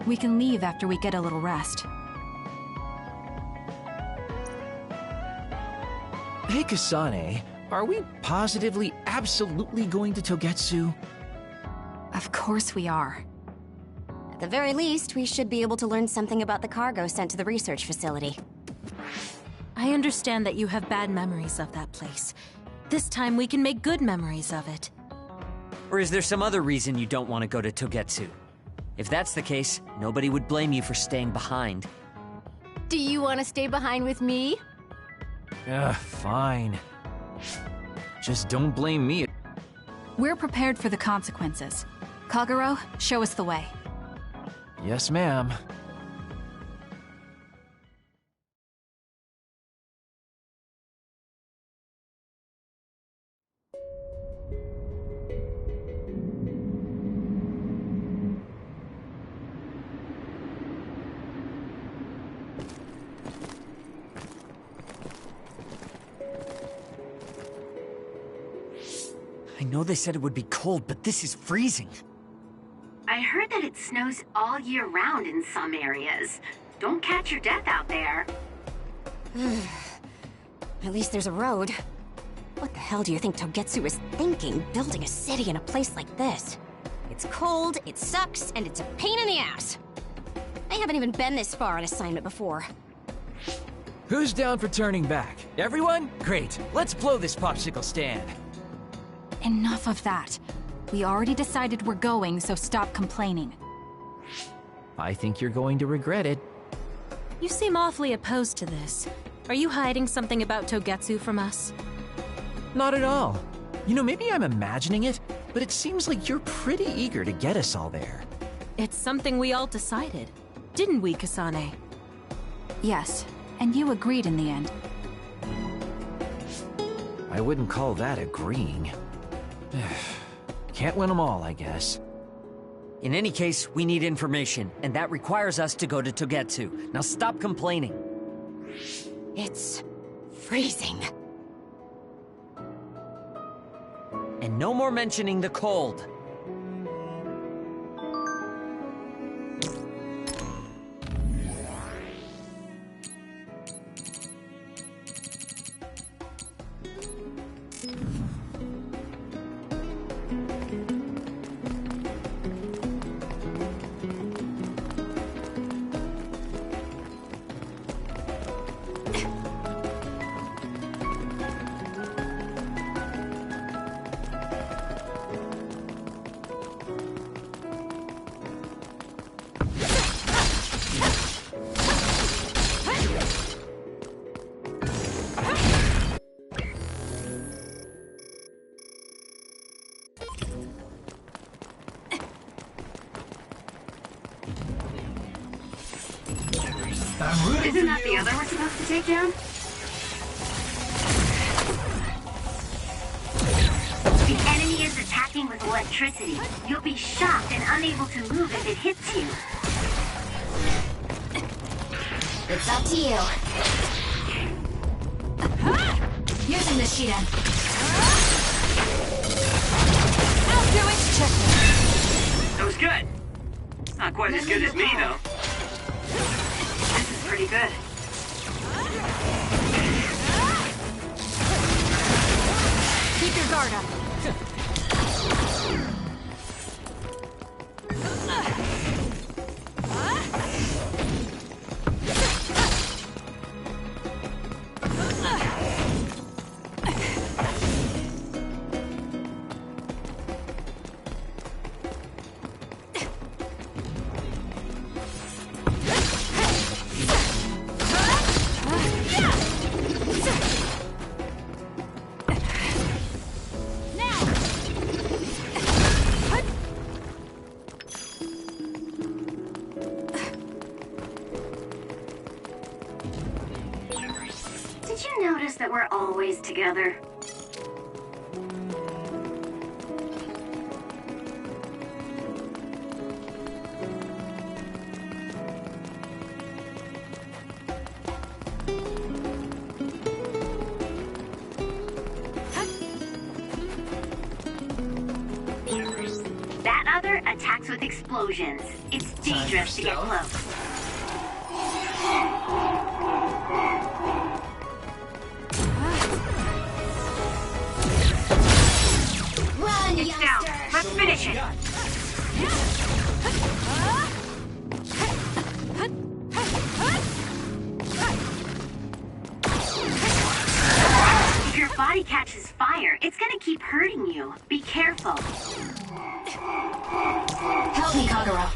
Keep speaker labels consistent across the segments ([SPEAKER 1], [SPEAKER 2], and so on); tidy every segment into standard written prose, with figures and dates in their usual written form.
[SPEAKER 1] We can leave after we get a little rest.
[SPEAKER 2] Hey, Kasane, are we positively, absolutely going to Togetsu?
[SPEAKER 1] Of course we are.
[SPEAKER 3] At the very least, we should be able to learn something about the cargo sent to the research facility.
[SPEAKER 4] I understand that you have bad memories of that place. This time we can make good memories of it.
[SPEAKER 5] Or is there some other reason you don't want to go to Togetsu? If that's the case, nobody would blame you for staying behind.
[SPEAKER 3] Do you want to stay behind with me?
[SPEAKER 2] Fine. Just don't blame me.
[SPEAKER 1] We're prepared for the consequences. Kagero, show us the way.
[SPEAKER 2] Yes, ma'am.
[SPEAKER 5] I know they said it would be cold, but this is freezing.
[SPEAKER 6] I heard that it snows all year round in some areas. Don't catch your death out there.
[SPEAKER 3] At least there's a road. What the hell do you think Togetsu is thinking, building a city in a place like this? It's cold, it sucks, and it's a pain in the ass. I haven't even been this far on assignment before.
[SPEAKER 2] Who's down for turning back? Everyone? Great. Let's blow this popsicle stand.
[SPEAKER 1] Enough of that. We already decided we're going, so stop complaining.
[SPEAKER 2] I think you're going to regret it.
[SPEAKER 4] You seem awfully opposed to this. Are you hiding something about Togetsu from us?
[SPEAKER 2] Not at all. You know, maybe I'm imagining it, but it seems like you're pretty eager to get us all there.
[SPEAKER 4] It's something we all decided. Didn't we, Kasane?
[SPEAKER 1] Yes, and you agreed in the end.
[SPEAKER 2] I wouldn't call that agreeing. Can't win them all, I guess.
[SPEAKER 5] In any case, we need information, and that requires us to go to Togetsu. Now stop complaining.
[SPEAKER 3] It's freezing.
[SPEAKER 5] And no more mentioning the cold.
[SPEAKER 6] Isn't that the other we're supposed to take down? The enemy is attacking with electricity. You'll be shocked and unable to move if it hits you.
[SPEAKER 3] It's up to you. Using the Shiden. I'll do it. Check it.
[SPEAKER 6] That was good. Not quite as good as me, though. This is pretty good.
[SPEAKER 1] Keep your guard up.
[SPEAKER 6] Did you notice that we're always together? That other attacks with explosions. It's dangerous to get close.
[SPEAKER 3] Run,
[SPEAKER 6] It's down.
[SPEAKER 3] youngster!
[SPEAKER 6] Let's finish it. If your body catches fire, it's gonna keep hurting you. Be careful.
[SPEAKER 3] Help me, Kagura.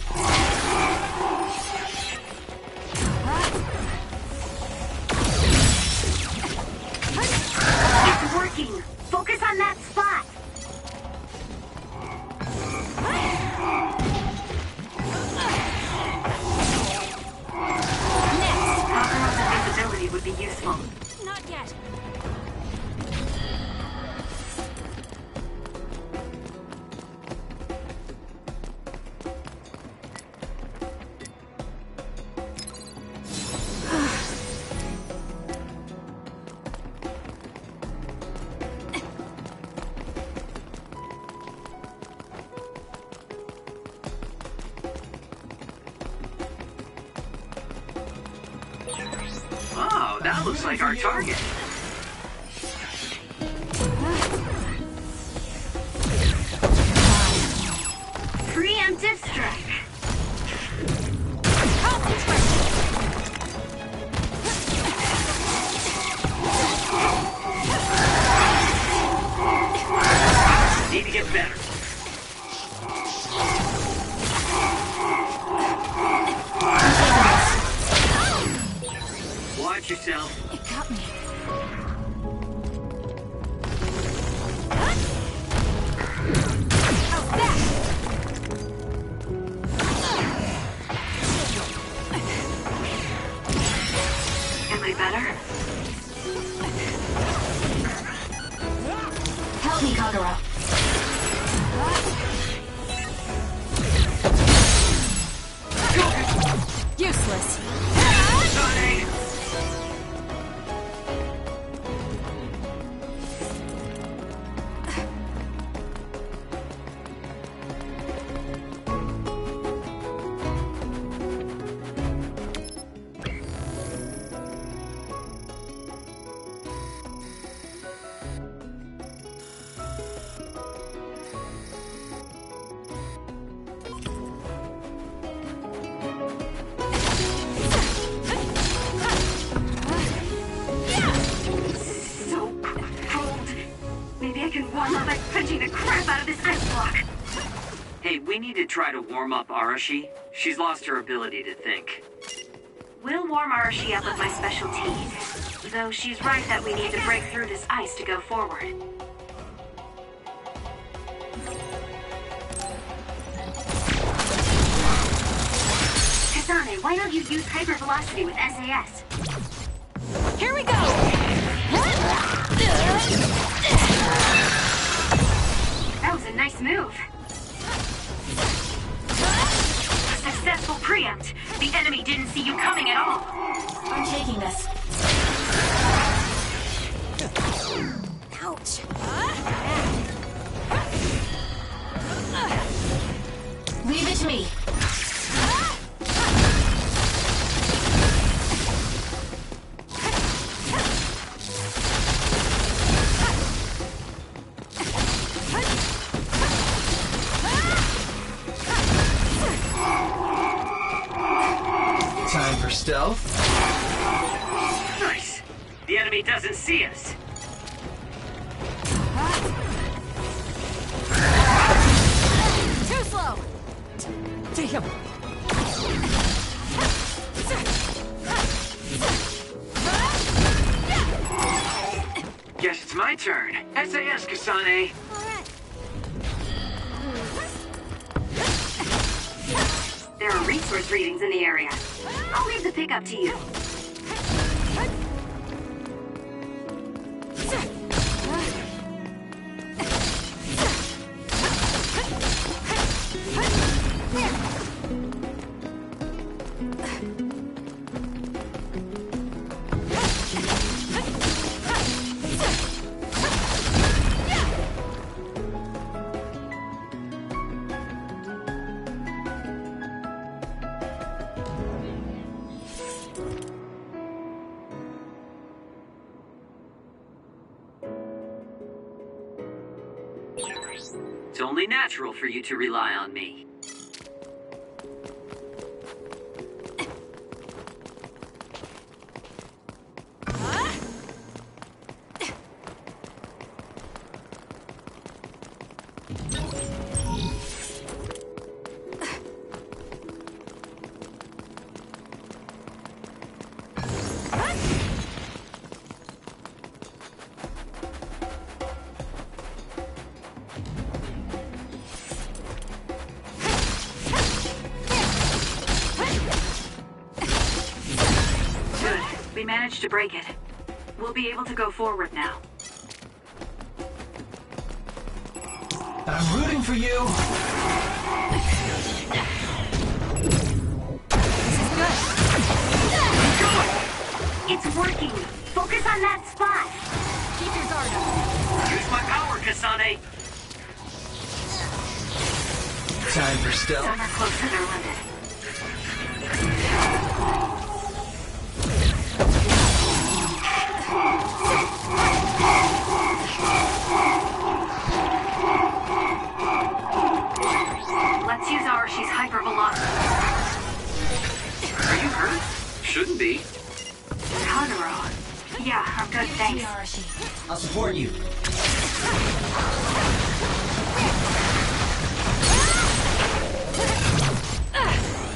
[SPEAKER 6] It's working. Focus on that spot. Kagura's invisibility would be useful.
[SPEAKER 4] Not yet.
[SPEAKER 7] Oh, that looks like our target.
[SPEAKER 6] Preemptive strike.
[SPEAKER 7] Need to get better. Watch yourself.
[SPEAKER 4] It got me.
[SPEAKER 6] Am I better?
[SPEAKER 3] Help me, Kagura.
[SPEAKER 4] Useless.
[SPEAKER 6] So cold. Maybe I can warm up by punching the crap out of this ice block.
[SPEAKER 7] Hey, we need to try to warm up Arashi. She's lost her ability to think.
[SPEAKER 6] We'll warm Arashi up with my special tea. Though she's right that we need to break through this ice to go forward. Kasane, why don't you use hypervelocity with SAS?
[SPEAKER 4] Here we go!
[SPEAKER 6] That was a nice move. Successful preempt. The enemy didn't see you coming at all.
[SPEAKER 3] I'm taking this. Ouch. Leave it to me.
[SPEAKER 2] Time for stealth.
[SPEAKER 7] Nice. The enemy doesn't see us.
[SPEAKER 4] Too slow!
[SPEAKER 2] Damn.
[SPEAKER 7] Guess it's my turn. SAS, Kasane.
[SPEAKER 6] There are resource readings in the area. I'll leave the pickup to you.
[SPEAKER 7] It's only natural for you to rely on me.
[SPEAKER 6] We managed to break it. We'll be able to go forward now.
[SPEAKER 2] I'm rooting for you.
[SPEAKER 6] It's working! Focus on that spot!
[SPEAKER 1] Keep your guard up.
[SPEAKER 7] Use my power, Kasane!
[SPEAKER 2] Time for stealth.
[SPEAKER 6] Some are close to their limit. Let's use Arashi's hypervelocity.
[SPEAKER 7] Are you hurt? Shouldn't be.
[SPEAKER 6] Totoro. Yeah, I'm good, thanks.
[SPEAKER 2] I'll support you.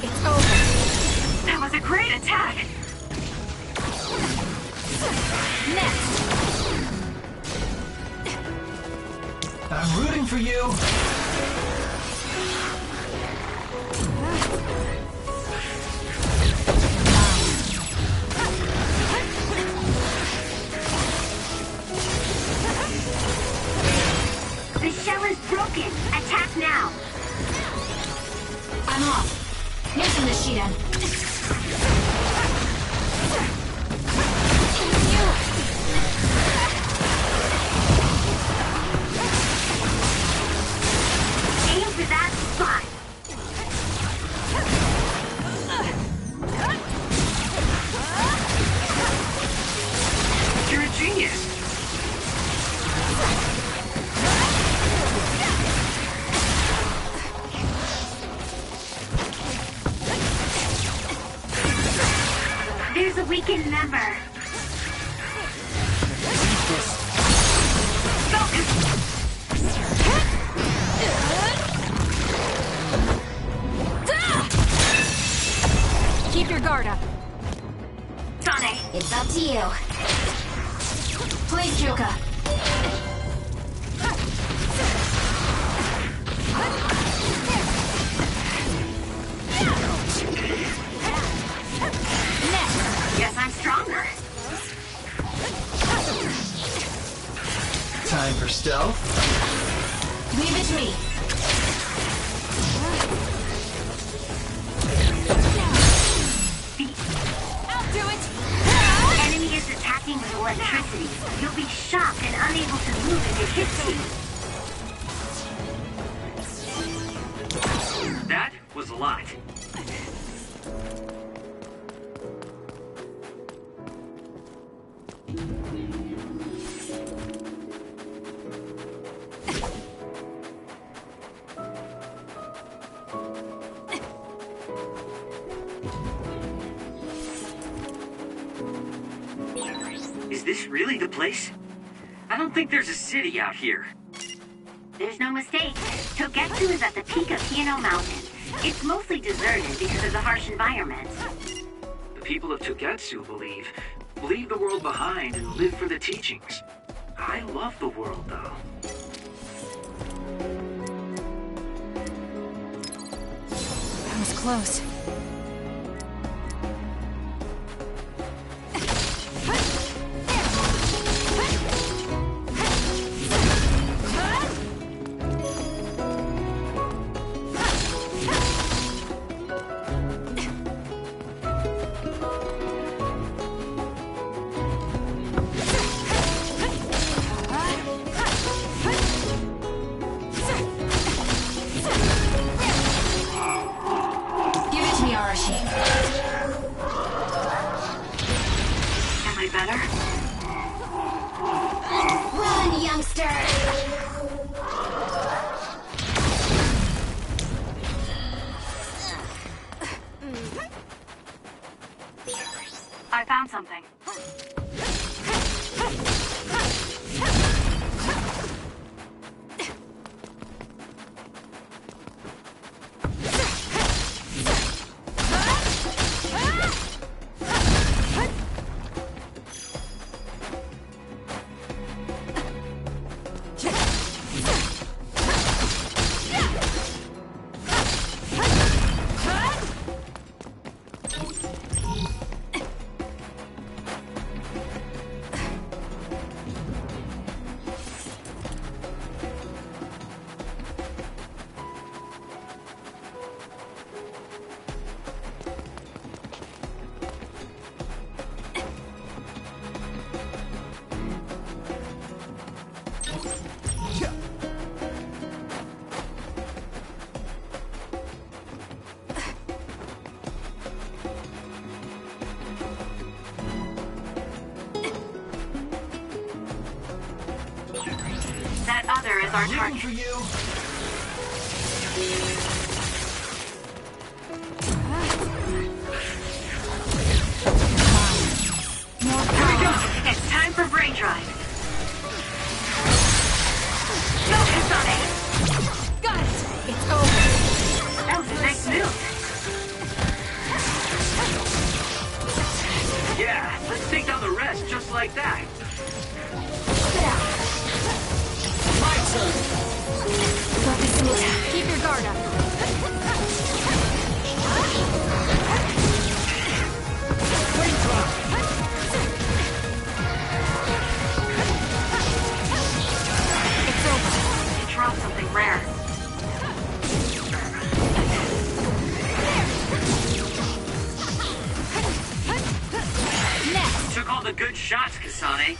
[SPEAKER 1] It's over.
[SPEAKER 6] That was a great attack!
[SPEAKER 1] Next.
[SPEAKER 2] I'm rooting for you.
[SPEAKER 6] The shell is broken! Attack now!
[SPEAKER 1] I'm off. Using the sheet end.
[SPEAKER 6] Aim for that spot!
[SPEAKER 7] You're a genius.
[SPEAKER 6] There's a weakened member.
[SPEAKER 1] Keep your guard up.
[SPEAKER 6] Sane,
[SPEAKER 1] It's up to you. Please, Yuka.
[SPEAKER 6] guess I'm stronger.
[SPEAKER 2] Time for stealth.
[SPEAKER 1] Leave it to me. I'll do it.
[SPEAKER 6] Enemy is attacking with electricity. You'll be shocked and unable to move if it hits you.
[SPEAKER 7] That was a lot. Is this really the place? I don't think there's a city out here.
[SPEAKER 6] There's no mistake. Togetsu is at the peak of Hino Mountain. It's mostly deserted because of the harsh environment.
[SPEAKER 7] The people of Togetsu leave the world behind and live for the teachings. I love the world, though.
[SPEAKER 1] That was close.
[SPEAKER 6] That other is our target.
[SPEAKER 7] For you.
[SPEAKER 6] Here we go! It's time for brain drive. Go, Kasane!
[SPEAKER 1] Got it! It's over.
[SPEAKER 6] That was a nice move.
[SPEAKER 7] Yeah, let's take down the rest just like that.
[SPEAKER 2] My turn.
[SPEAKER 1] Keep your guard up.
[SPEAKER 2] Brain drop.
[SPEAKER 1] It's over.
[SPEAKER 6] It dropped something rare.
[SPEAKER 7] Took all the good shots, Kasane.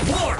[SPEAKER 7] War!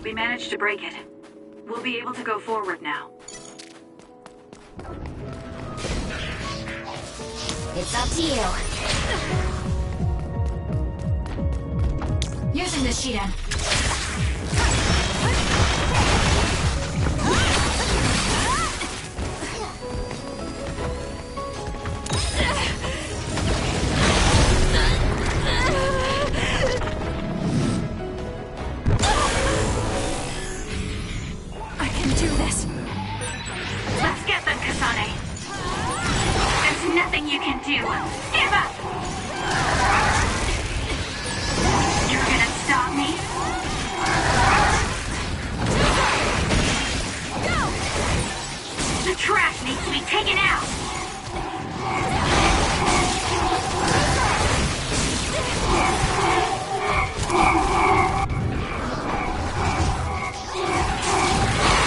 [SPEAKER 6] We managed to break it. We'll be able to go forward now.
[SPEAKER 3] It's up to you.
[SPEAKER 1] Using the Shiden. I can do this.
[SPEAKER 6] Let's get them, Kasane. There's nothing you can do. Give up! You're gonna stop me? The trash needs to be taken out!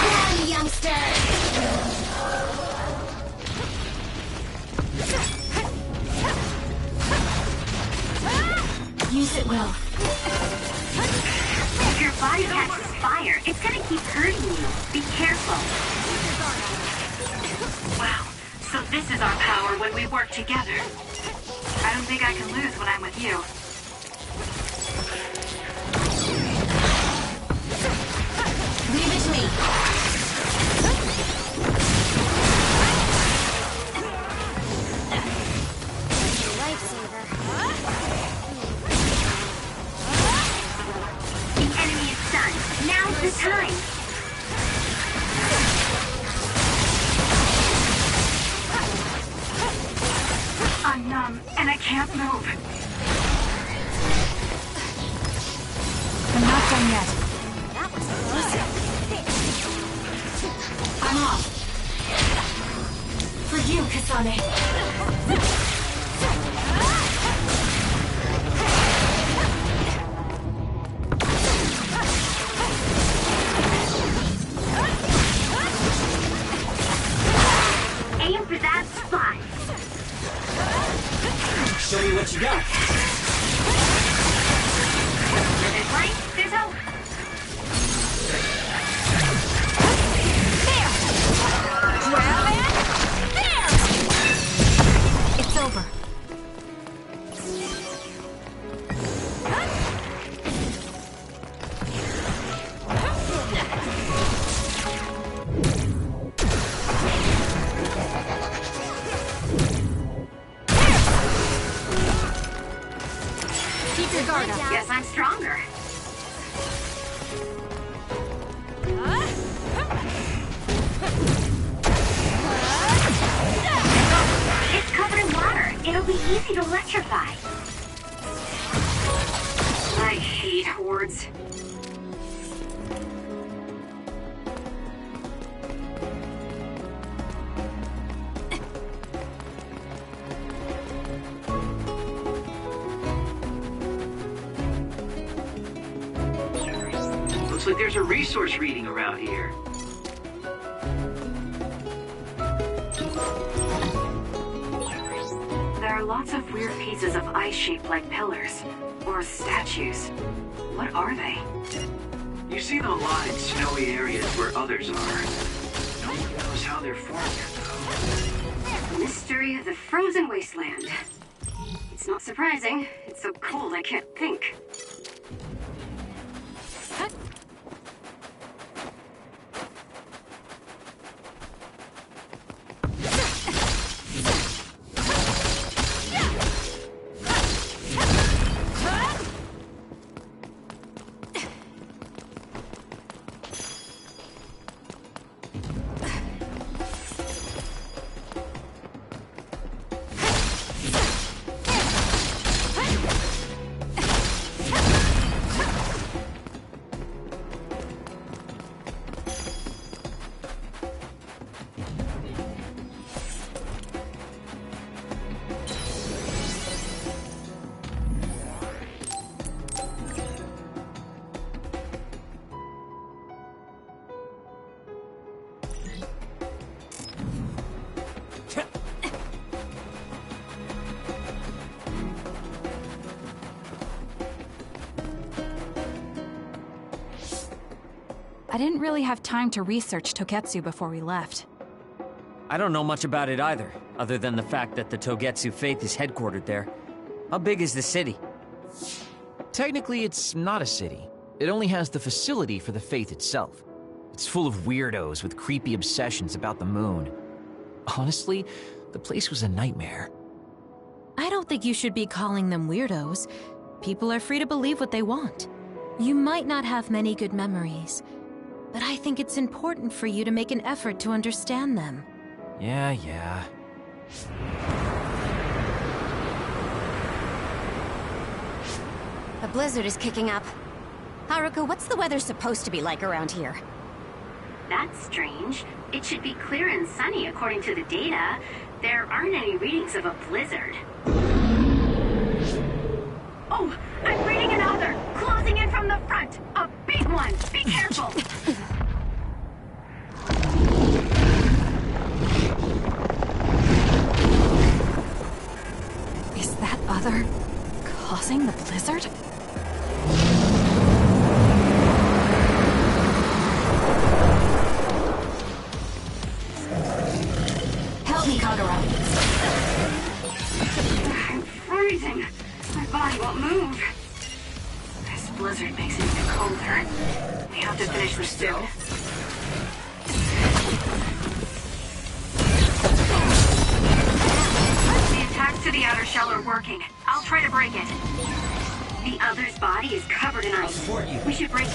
[SPEAKER 3] Run, youngster!
[SPEAKER 1] Use it well.
[SPEAKER 6] If your body catches fire, it's gonna keep hurting you. Be careful. Wow, so this is our power when we work together. I don't think I can lose when I'm with you.
[SPEAKER 1] Leave it to me.
[SPEAKER 3] Lifesaver.
[SPEAKER 6] The enemy is stunned. Now's the time. I'm numb, and I can't move.
[SPEAKER 1] I'm not done yet.
[SPEAKER 3] That was close.
[SPEAKER 1] I'm off. For you, Kasane.
[SPEAKER 3] guard up.
[SPEAKER 6] Guess I'm stronger. It's covered in water. It'll be easy to electrify. I hate hordes.
[SPEAKER 7] Looks like there's a resource reading around here.
[SPEAKER 6] There are lots of weird pieces of ice shaped like pillars. Or statues. What are they?
[SPEAKER 7] You see them a lot in snowy areas where others are. No one knows how they're formed yet, though.
[SPEAKER 6] Mystery of the frozen wasteland. It's not surprising. It's so cold I can't think.
[SPEAKER 1] I didn't really have time to research Togetsu before we left.
[SPEAKER 5] I don't know much about it either, other than the fact that the Togetsu faith is headquartered there. How big is the city?
[SPEAKER 2] Technically, it's not a city. It only has the facility for the faith itself. It's full of weirdos with creepy obsessions about the moon. Honestly, the place was a nightmare.
[SPEAKER 4] I don't think you should be calling them weirdos. People are free to believe what they want. You might not have many good memories, but I think it's important for you to make an effort to understand them.
[SPEAKER 2] Yeah.
[SPEAKER 3] A blizzard is kicking up. Haruka, what's the weather supposed to be like around here?
[SPEAKER 6] That's strange. It should be clear and sunny according to the data. There aren't any readings of a blizzard. Oh, I'm reading another! Closing in from the front! A big one! Be careful!
[SPEAKER 1] Is that other causing the blizzard?
[SPEAKER 3] Help me, Kagura.
[SPEAKER 6] I'm freezing. My body won't move. This blizzard makes it even colder. We have to finish this soon. The attacks to the outer shell are working. I'll try to break it. The other's body is covered in ice. We should break it.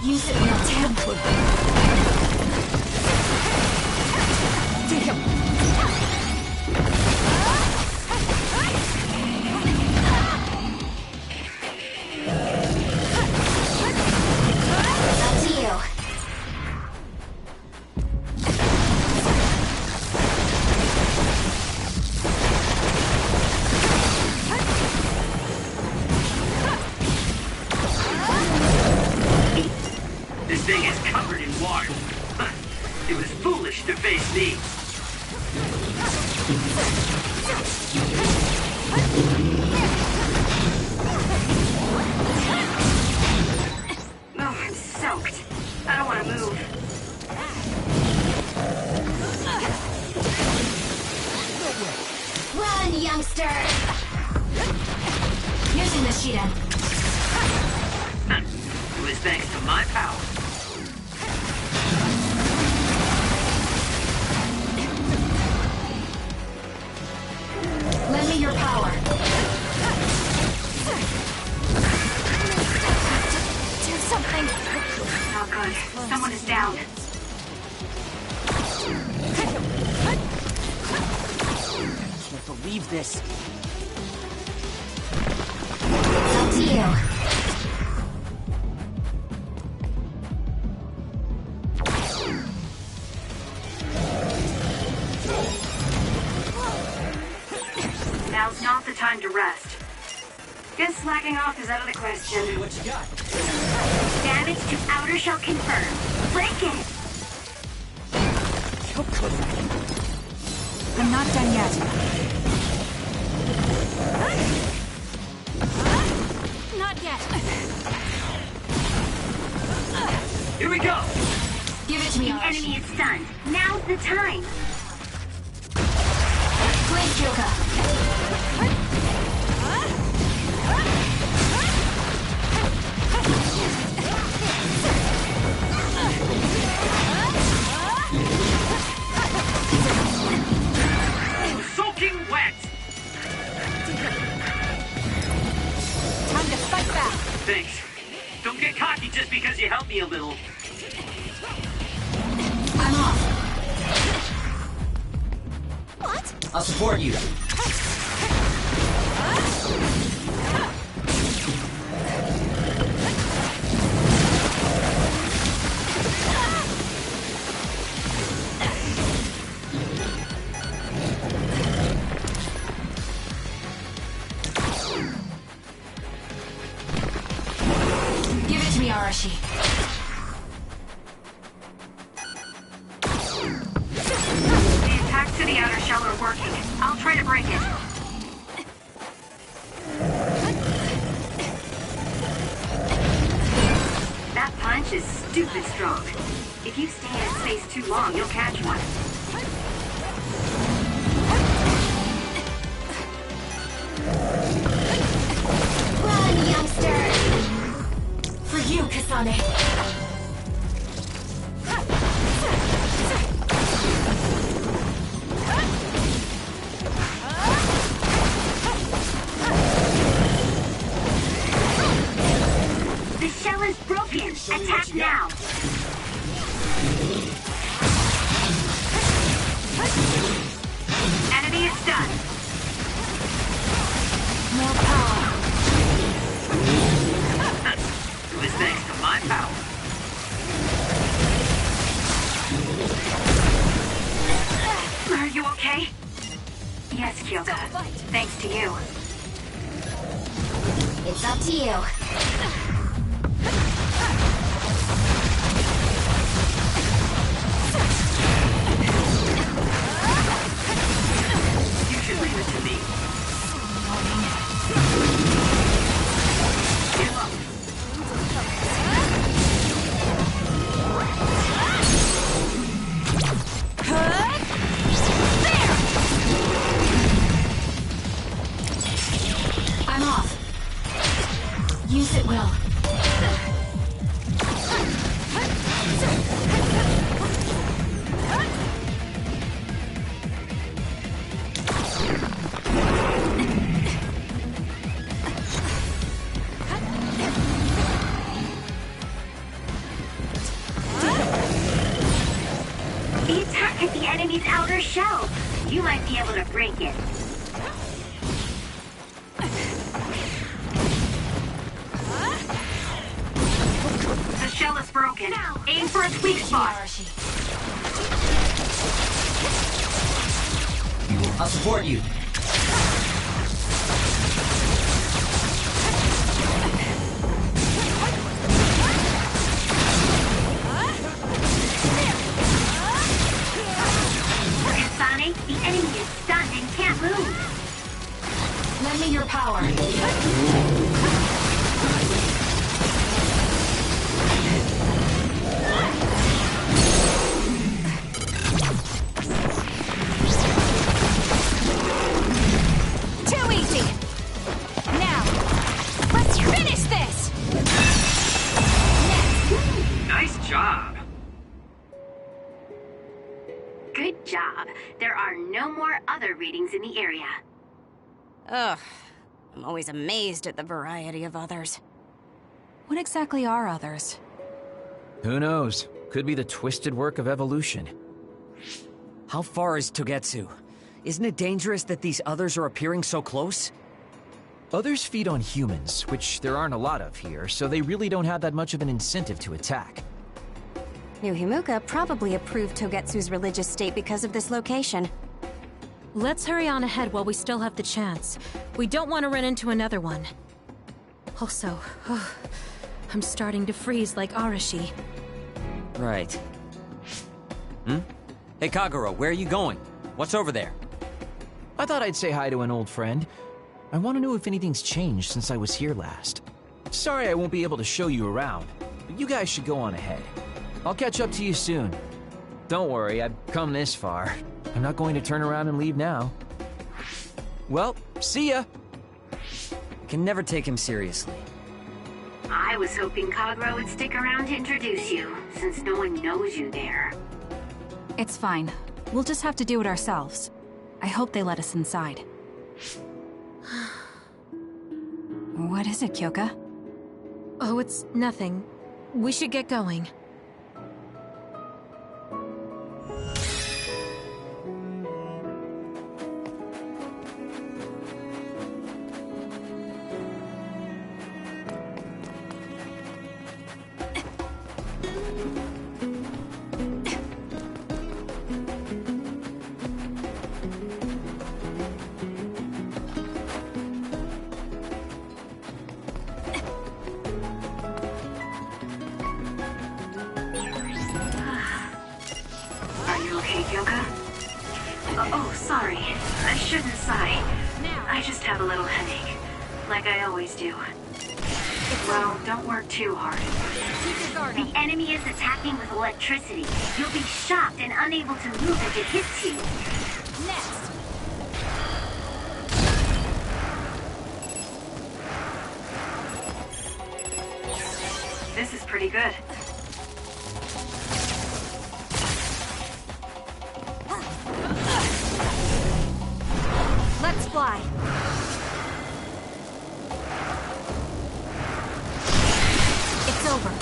[SPEAKER 3] Use it in a temple. Take him. Up to you.
[SPEAKER 7] This thing is covered in water. It was foolish to face me.
[SPEAKER 6] Oh, I'm soaked. I don't want to move.
[SPEAKER 3] Run, youngster! Using the Shiden.
[SPEAKER 7] It was thanks to my power.
[SPEAKER 1] Do something!
[SPEAKER 6] Not good. Someone is down.
[SPEAKER 5] Can't believe this.
[SPEAKER 3] It's up to you.
[SPEAKER 6] Now's not the time to rest. Guess slacking off is out of the question.
[SPEAKER 5] What you got?
[SPEAKER 6] Damage to outer shell confirmed. Break it!
[SPEAKER 1] I'm not done yet. Not yet.
[SPEAKER 7] Here we go!
[SPEAKER 1] Give it to me,
[SPEAKER 6] The enemy is stunned. Now's the time!
[SPEAKER 1] Please, Kyoka.
[SPEAKER 7] Soaking wet!
[SPEAKER 1] Time to fight back.
[SPEAKER 7] Thanks. Don't get cocky just because you helped me a little.
[SPEAKER 1] I'm off.
[SPEAKER 5] I'll support you.
[SPEAKER 1] Give it to me, Arashi.
[SPEAKER 6] The attacks to the outer shell are working. I'll try to break it. That punch is stupid strong. If you stay in its space too long, you'll catch one.
[SPEAKER 3] Run, youngster!
[SPEAKER 1] For you, Kasane.
[SPEAKER 6] The shell is broken. Attack now. Enemy is stunned.
[SPEAKER 1] More power.
[SPEAKER 7] It was thanks to my power.
[SPEAKER 6] Are you okay? Yes, Kyoka. Thanks to you.
[SPEAKER 3] It's up to you.
[SPEAKER 7] You should leave it to me. Give up.
[SPEAKER 1] I'm off. Use it well.
[SPEAKER 6] The attack hit the enemy's outer shell. You might be able to break it. The shell is broken. Aim for its weak spot.
[SPEAKER 1] Arashi.
[SPEAKER 5] I'll support you.
[SPEAKER 6] Kasane, the enemy is stunned and can't move.
[SPEAKER 1] Lend me your power. Too easy. Now, let's finish this.
[SPEAKER 7] Nice job.
[SPEAKER 6] Good job. There are no more other readings in the area.
[SPEAKER 4] Ugh.
[SPEAKER 3] I'm always amazed at the variety of others.
[SPEAKER 1] What exactly are others?
[SPEAKER 2] Who knows? Could be the twisted work of evolution.
[SPEAKER 5] How far is Togetsu? Isn't it dangerous that these others are appearing so close?
[SPEAKER 2] Others feed on humans, which there aren't a lot of here, so they really don't have that much of an incentive to attack.
[SPEAKER 3] New Himuka probably approved Togetsu's religious state because of this location.
[SPEAKER 4] Let's hurry on ahead while we still have the chance. We don't want to run into another one. Also, I'm starting to freeze like Arashi.
[SPEAKER 5] Right. Hey Kagero, where are you going? What's over there?
[SPEAKER 2] I thought I'd say hi to an old friend. I want to know if anything's changed since I was here last. Sorry I won't be able to show you around, but you guys should go on ahead. I'll catch up to you soon. Don't worry, I've come this far. I'm not going to turn around and leave now. Well, see ya!
[SPEAKER 5] I can never take him seriously.
[SPEAKER 6] I was hoping Kagero would stick around to introduce you, since no one knows you there.
[SPEAKER 1] It's fine. We'll just have to do it ourselves. I hope they let us inside. What is it, Kyoka?
[SPEAKER 4] Oh, it's nothing. We should get going.
[SPEAKER 6] Oh, sorry. I shouldn't sigh. I just have a little headache. Like I always do. Well, don't work too hard. The enemy is attacking with electricity. You'll be shocked and unable to move if it hits you.
[SPEAKER 1] Next!
[SPEAKER 6] This is pretty good.
[SPEAKER 1] Let's fly! It's over.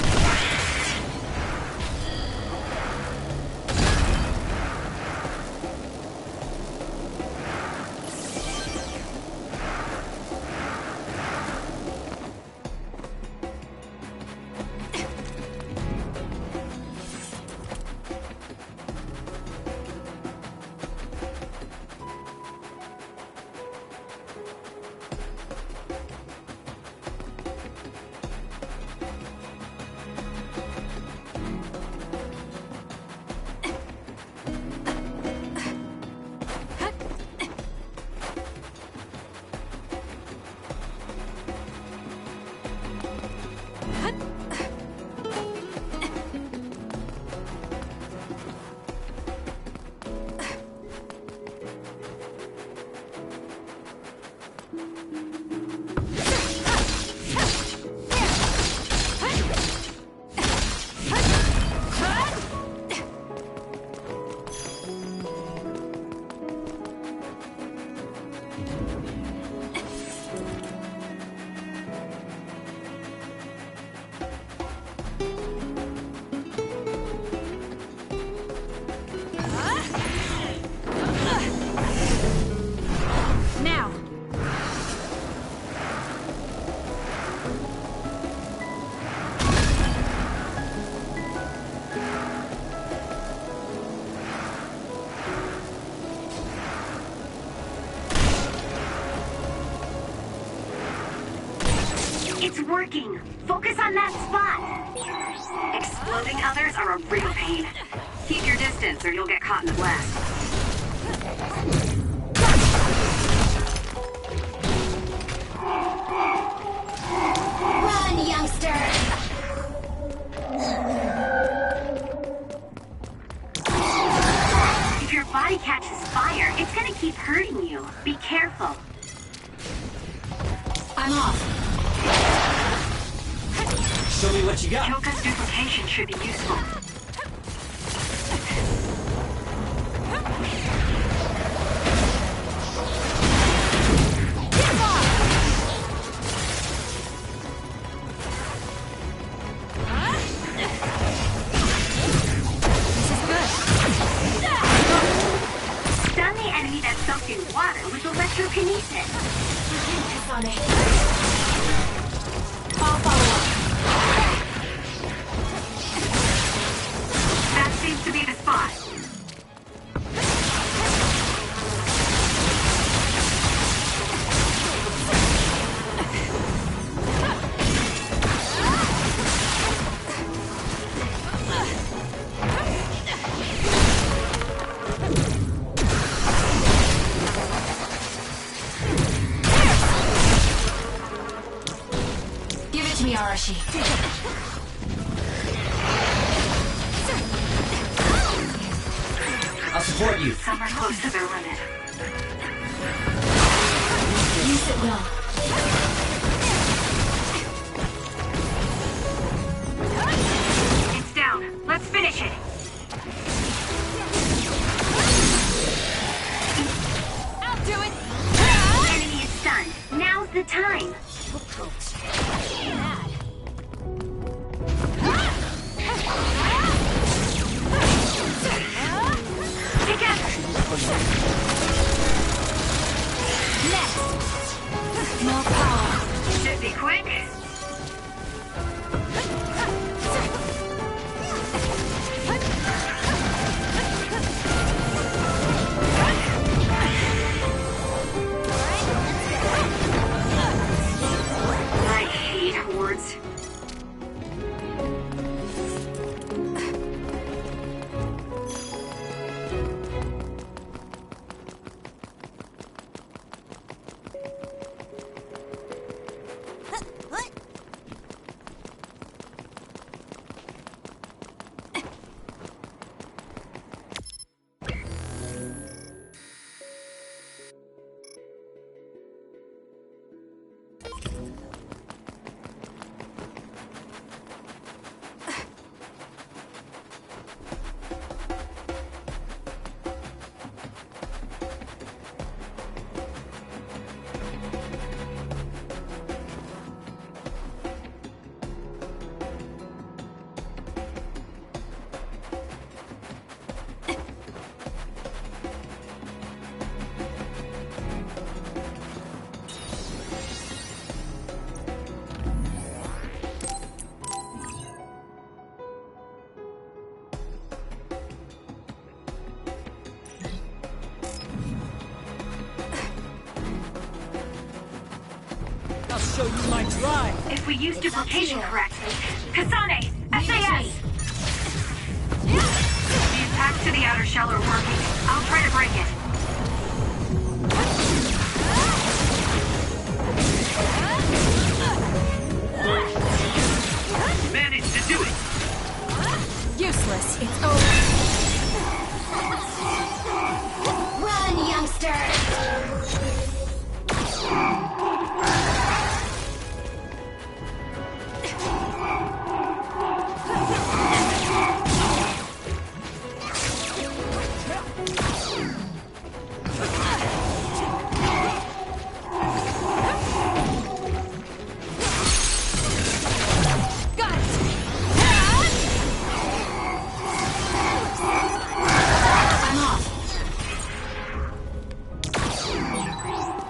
[SPEAKER 6] It's working! Focus on that spot! Exploding others are a real pain. Keep your distance or you'll get caught in the blast.
[SPEAKER 3] Run, youngster!
[SPEAKER 6] If your body catches fire, it's gonna keep hurting you. Be careful.
[SPEAKER 1] I'm off.
[SPEAKER 5] Show me what you got.
[SPEAKER 6] Kyoka's duplication should be useful.
[SPEAKER 3] Kasane. I'll follow up.
[SPEAKER 6] That seems to be the spot.
[SPEAKER 1] Arashi.
[SPEAKER 5] I'll support you.
[SPEAKER 6] Some are close to their limit.
[SPEAKER 1] Use it well.
[SPEAKER 6] It's down. Let's finish it.
[SPEAKER 3] I'll do it.
[SPEAKER 6] The enemy is stunned. Now's the time.
[SPEAKER 1] More power.
[SPEAKER 6] Should be quick. I hate hordes.
[SPEAKER 5] I'll show you my drive.
[SPEAKER 6] If we use duplication correctly. Kasane! SAS! The attacks to the outer shell are working. I'll try to break it.
[SPEAKER 7] Managed to do it.
[SPEAKER 1] Useless. It's over.
[SPEAKER 3] Run, youngster!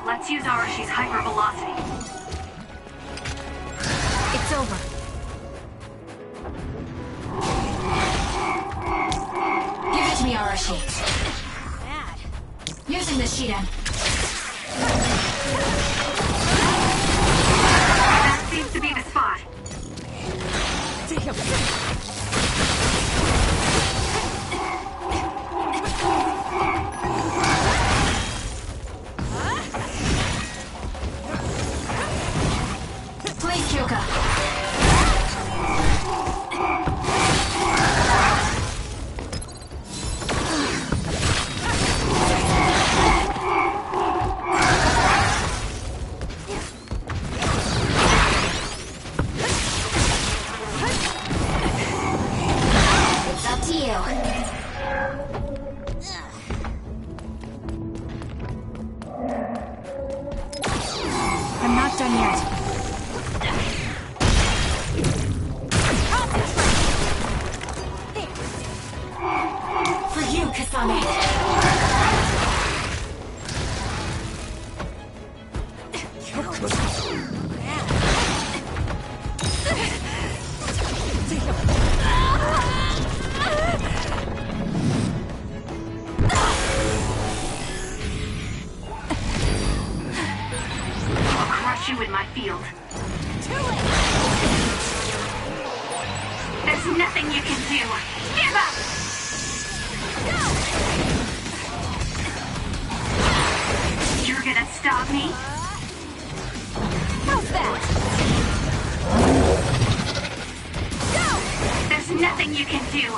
[SPEAKER 6] Let's use Arashi's hypervelocity.
[SPEAKER 1] It's over. Give it to me, Arashi.
[SPEAKER 3] Bad.
[SPEAKER 1] Using the Shiden.
[SPEAKER 6] That seems to be the spot.
[SPEAKER 1] Please, Kyoka.
[SPEAKER 6] I'll crush you in my field. There's nothing you can do. Give up! You're gonna stop me?
[SPEAKER 3] How's that?
[SPEAKER 6] Go! There's nothing you can do.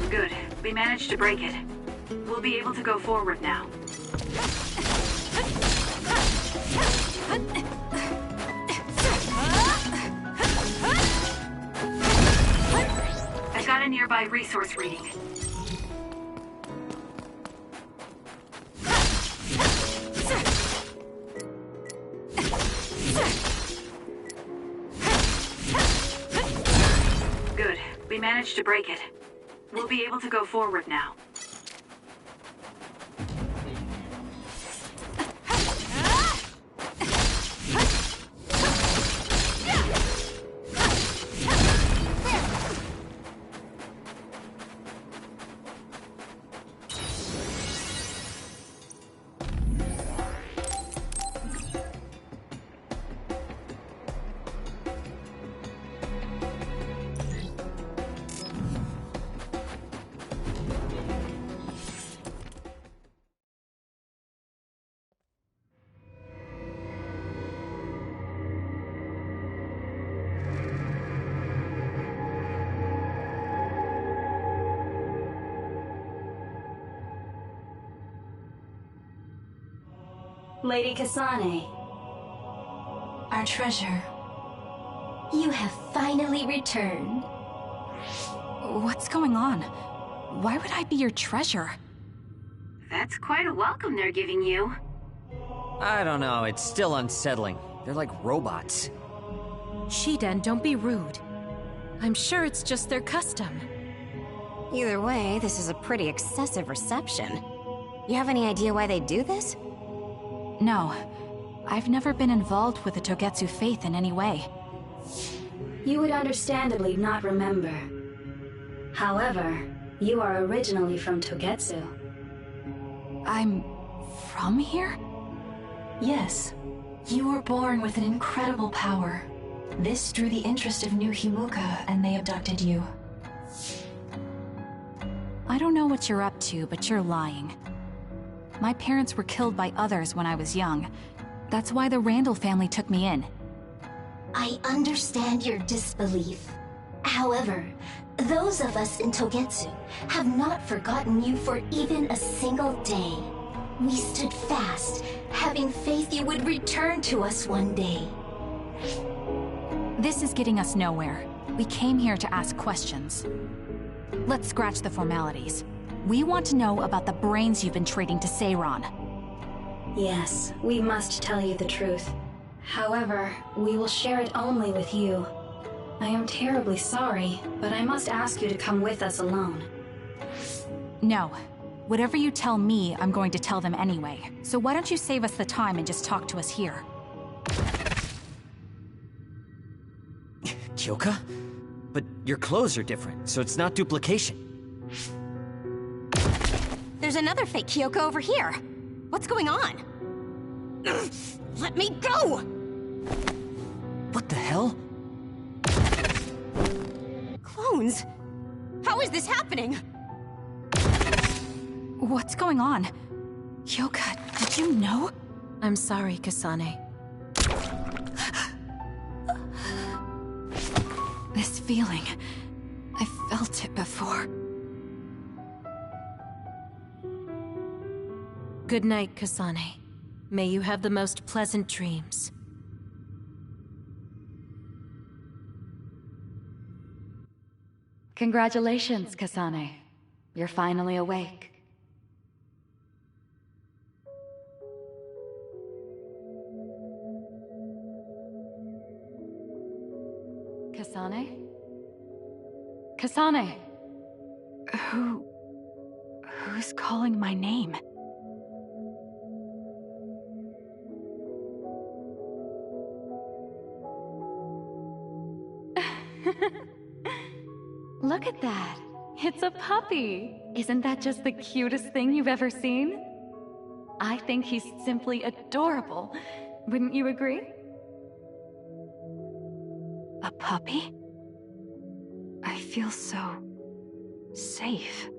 [SPEAKER 6] Good. We managed to break it. We'll be able to go forward now. I got a nearby resource reading. Good. We managed to break it. We'll be able to go forward now.
[SPEAKER 8] Lady Kasane. Our treasure.
[SPEAKER 3] You have finally returned.
[SPEAKER 1] What's going on? Why would I be your treasure?
[SPEAKER 6] That's quite a welcome they're giving you.
[SPEAKER 5] I don't know, it's still unsettling. They're like robots.
[SPEAKER 4] Shiden, don't be rude. I'm sure it's just their custom.
[SPEAKER 3] Either way, this is a pretty excessive reception. You have any idea why they do this?
[SPEAKER 1] No. I've never been involved with the Togetsu faith in any way.
[SPEAKER 8] You would understandably not remember. However, you are originally from Togetsu.
[SPEAKER 1] I'm from here?
[SPEAKER 8] Yes. You were born with an incredible power. This drew the interest of New Himuka, and they abducted you.
[SPEAKER 1] I don't know what you're up to, but you're lying. My parents were killed by others when I was young. That's why the Randall family took me in.
[SPEAKER 9] I understand your disbelief. However, those of us in Togetsu have not forgotten you for even a single day. We stood fast, having faith you would return to us one day.
[SPEAKER 1] This is getting us nowhere. We came here to ask questions. Let's scratch the formalities. We want to know about the brains you've been trading to Seiron.
[SPEAKER 8] Yes, we must tell you the truth. However, we will share it only with you. I am terribly sorry, but I must ask you to come with us alone.
[SPEAKER 1] No. Whatever you tell me, I'm going to tell them anyway. So why don't you save us the time and just talk to us here?
[SPEAKER 5] Kyoka? But your clothes are different, so it's not duplication.
[SPEAKER 3] There's another fake Kyoko over here. What's going on? Let me go!
[SPEAKER 5] What the hell?
[SPEAKER 3] Clones? How is this happening?
[SPEAKER 1] What's going on? Kyoka, did you know?
[SPEAKER 4] I'm sorry, Kasane.
[SPEAKER 1] This feeling... I felt it before.
[SPEAKER 4] Good night, Kasane. May you have the most pleasant dreams.
[SPEAKER 1] Congratulations, Kasane. You're finally awake. Kasane? Kasane! Who's calling my name? Look at that. It's a puppy. Isn't that just the cutest thing you've ever seen? I think he's simply adorable. Wouldn't you agree? A puppy? I feel so safe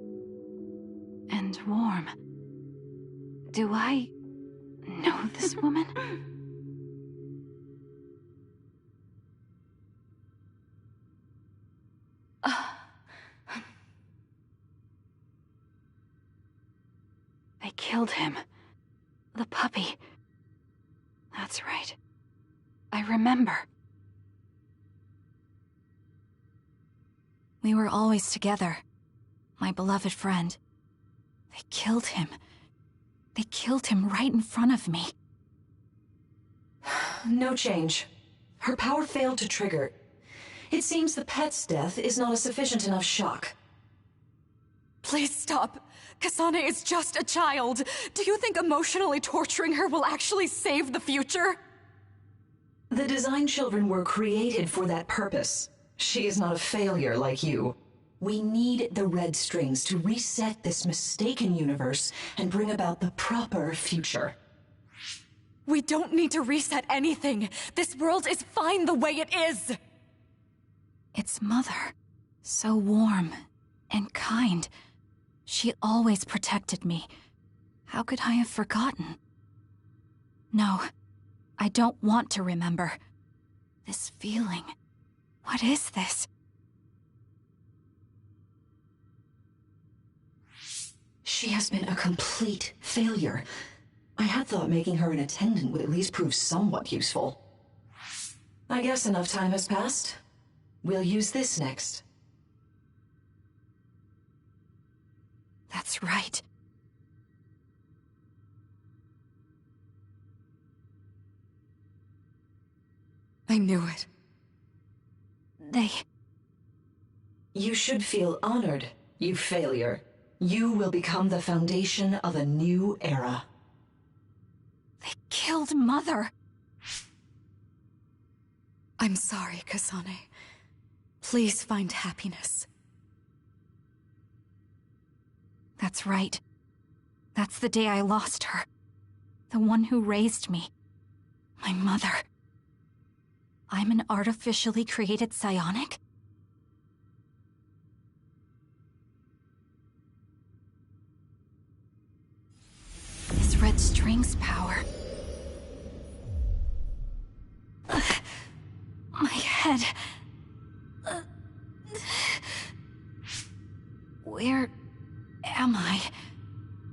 [SPEAKER 1] and warm. Do I know this woman? They killed him. The puppy. That's right. I remember. We were always together. My beloved friend. They killed him. They killed him right in front of me.
[SPEAKER 10] No change. Her power failed to trigger. It seems the pet's death is not a sufficient enough shock.
[SPEAKER 1] Please stop. Kasane is just a child. Do you think emotionally torturing her will actually save the future?
[SPEAKER 10] The design children were created for that purpose. She is not a failure like you. We need the red strings to reset this mistaken universe and bring about the proper future.
[SPEAKER 1] We don't need to reset anything. This world is fine the way it is. It's Mother. So warm and kind. She always protected me. How could I have forgotten? No, I don't want to remember. This feeling. What is this?
[SPEAKER 10] She has been a complete failure. I had thought making her an attendant would at least prove somewhat useful. I guess enough time has passed. We'll use this next.
[SPEAKER 1] That's right. I knew it.
[SPEAKER 10] You should feel honored, you failure. You will become the foundation of a new era.
[SPEAKER 1] They killed Mother. I'm sorry, Kasane. Please find happiness. That's right. That's the day I lost her. The one who raised me. My mother. I'm an artificially created psionic? This red string's power. My head. Where am I?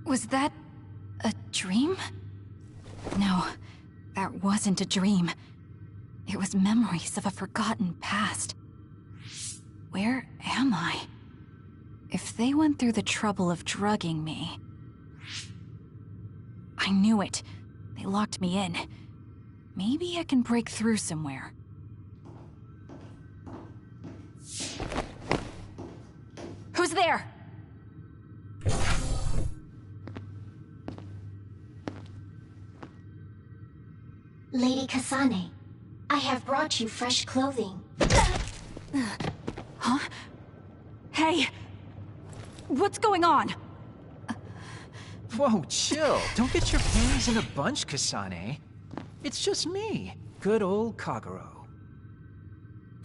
[SPEAKER 1] Was that a dream? No, that wasn't a dream. It was memories of a forgotten past. Where am I? If they went through the trouble of drugging me... I knew it. They locked me in. Maybe I can break through somewhere. Who's there?
[SPEAKER 9] Lady Kasane, I have brought you fresh clothing.
[SPEAKER 1] Huh? Hey! What's going on?
[SPEAKER 2] Whoa, chill. Don't get your panties in a bunch, Kasane. It's just me, good old Kagero.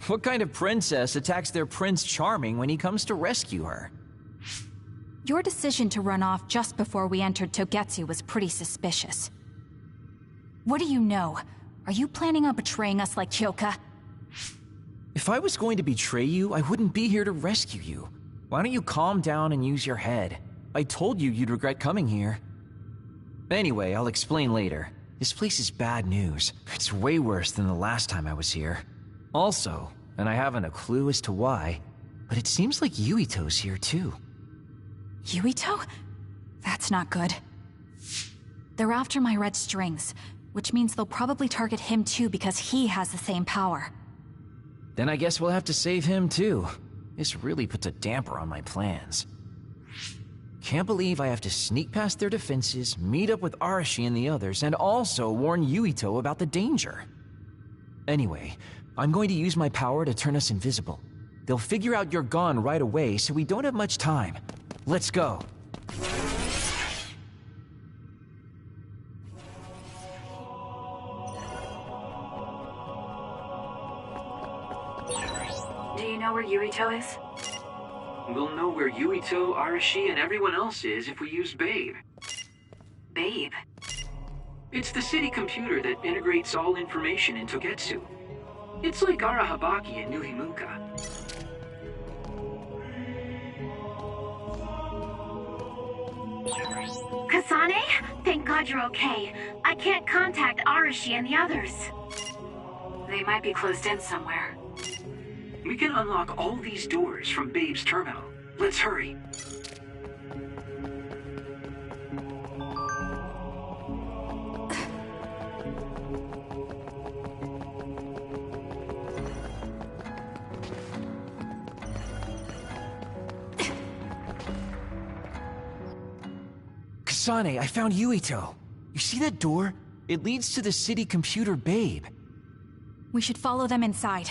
[SPEAKER 2] What kind of princess attacks their Prince Charming when he comes to rescue her?
[SPEAKER 1] Your decision to run off just before we entered Togetsu was pretty suspicious. What do you know? Are you planning on betraying us like Kyoka?
[SPEAKER 2] If I was going to betray you, I wouldn't be here to rescue you. Why don't you calm down and use your head? I told you you'd regret coming here. Anyway, I'll explain later. This place is bad news. It's way worse than the last time I was here. Also, and I haven't a clue as to why, but it seems like Yuito's here too.
[SPEAKER 1] Yuito? That's not good. They're after my red strings, which means they'll probably target him too because he has the same power.
[SPEAKER 2] Then I guess we'll have to save him too. This really puts a damper on my plans. Can't believe I have to sneak past their defenses, meet up with Arashi and the others, and also warn Yuito about the danger. Anyway, I'm going to use my power to turn us invisible. They'll figure out you're gone right away, so we don't have much time. Let's go.
[SPEAKER 6] Do you know where Yuito is?
[SPEAKER 7] We'll know where Yuito, Arashi, and everyone else is if we use Babe.
[SPEAKER 6] Babe?
[SPEAKER 7] It's the city computer that integrates all information in Togetsu. It's like Arahabaki and Nuhimuka.
[SPEAKER 6] Kasane? Thank God you're okay. I can't contact Arashi and the others. They might be closed in somewhere.
[SPEAKER 7] We can unlock all these doors from Babe's terminal. Let's hurry.
[SPEAKER 2] Kasane, I found Yuito. You see that door? It leads to the city computer Babe.
[SPEAKER 1] We should follow them inside.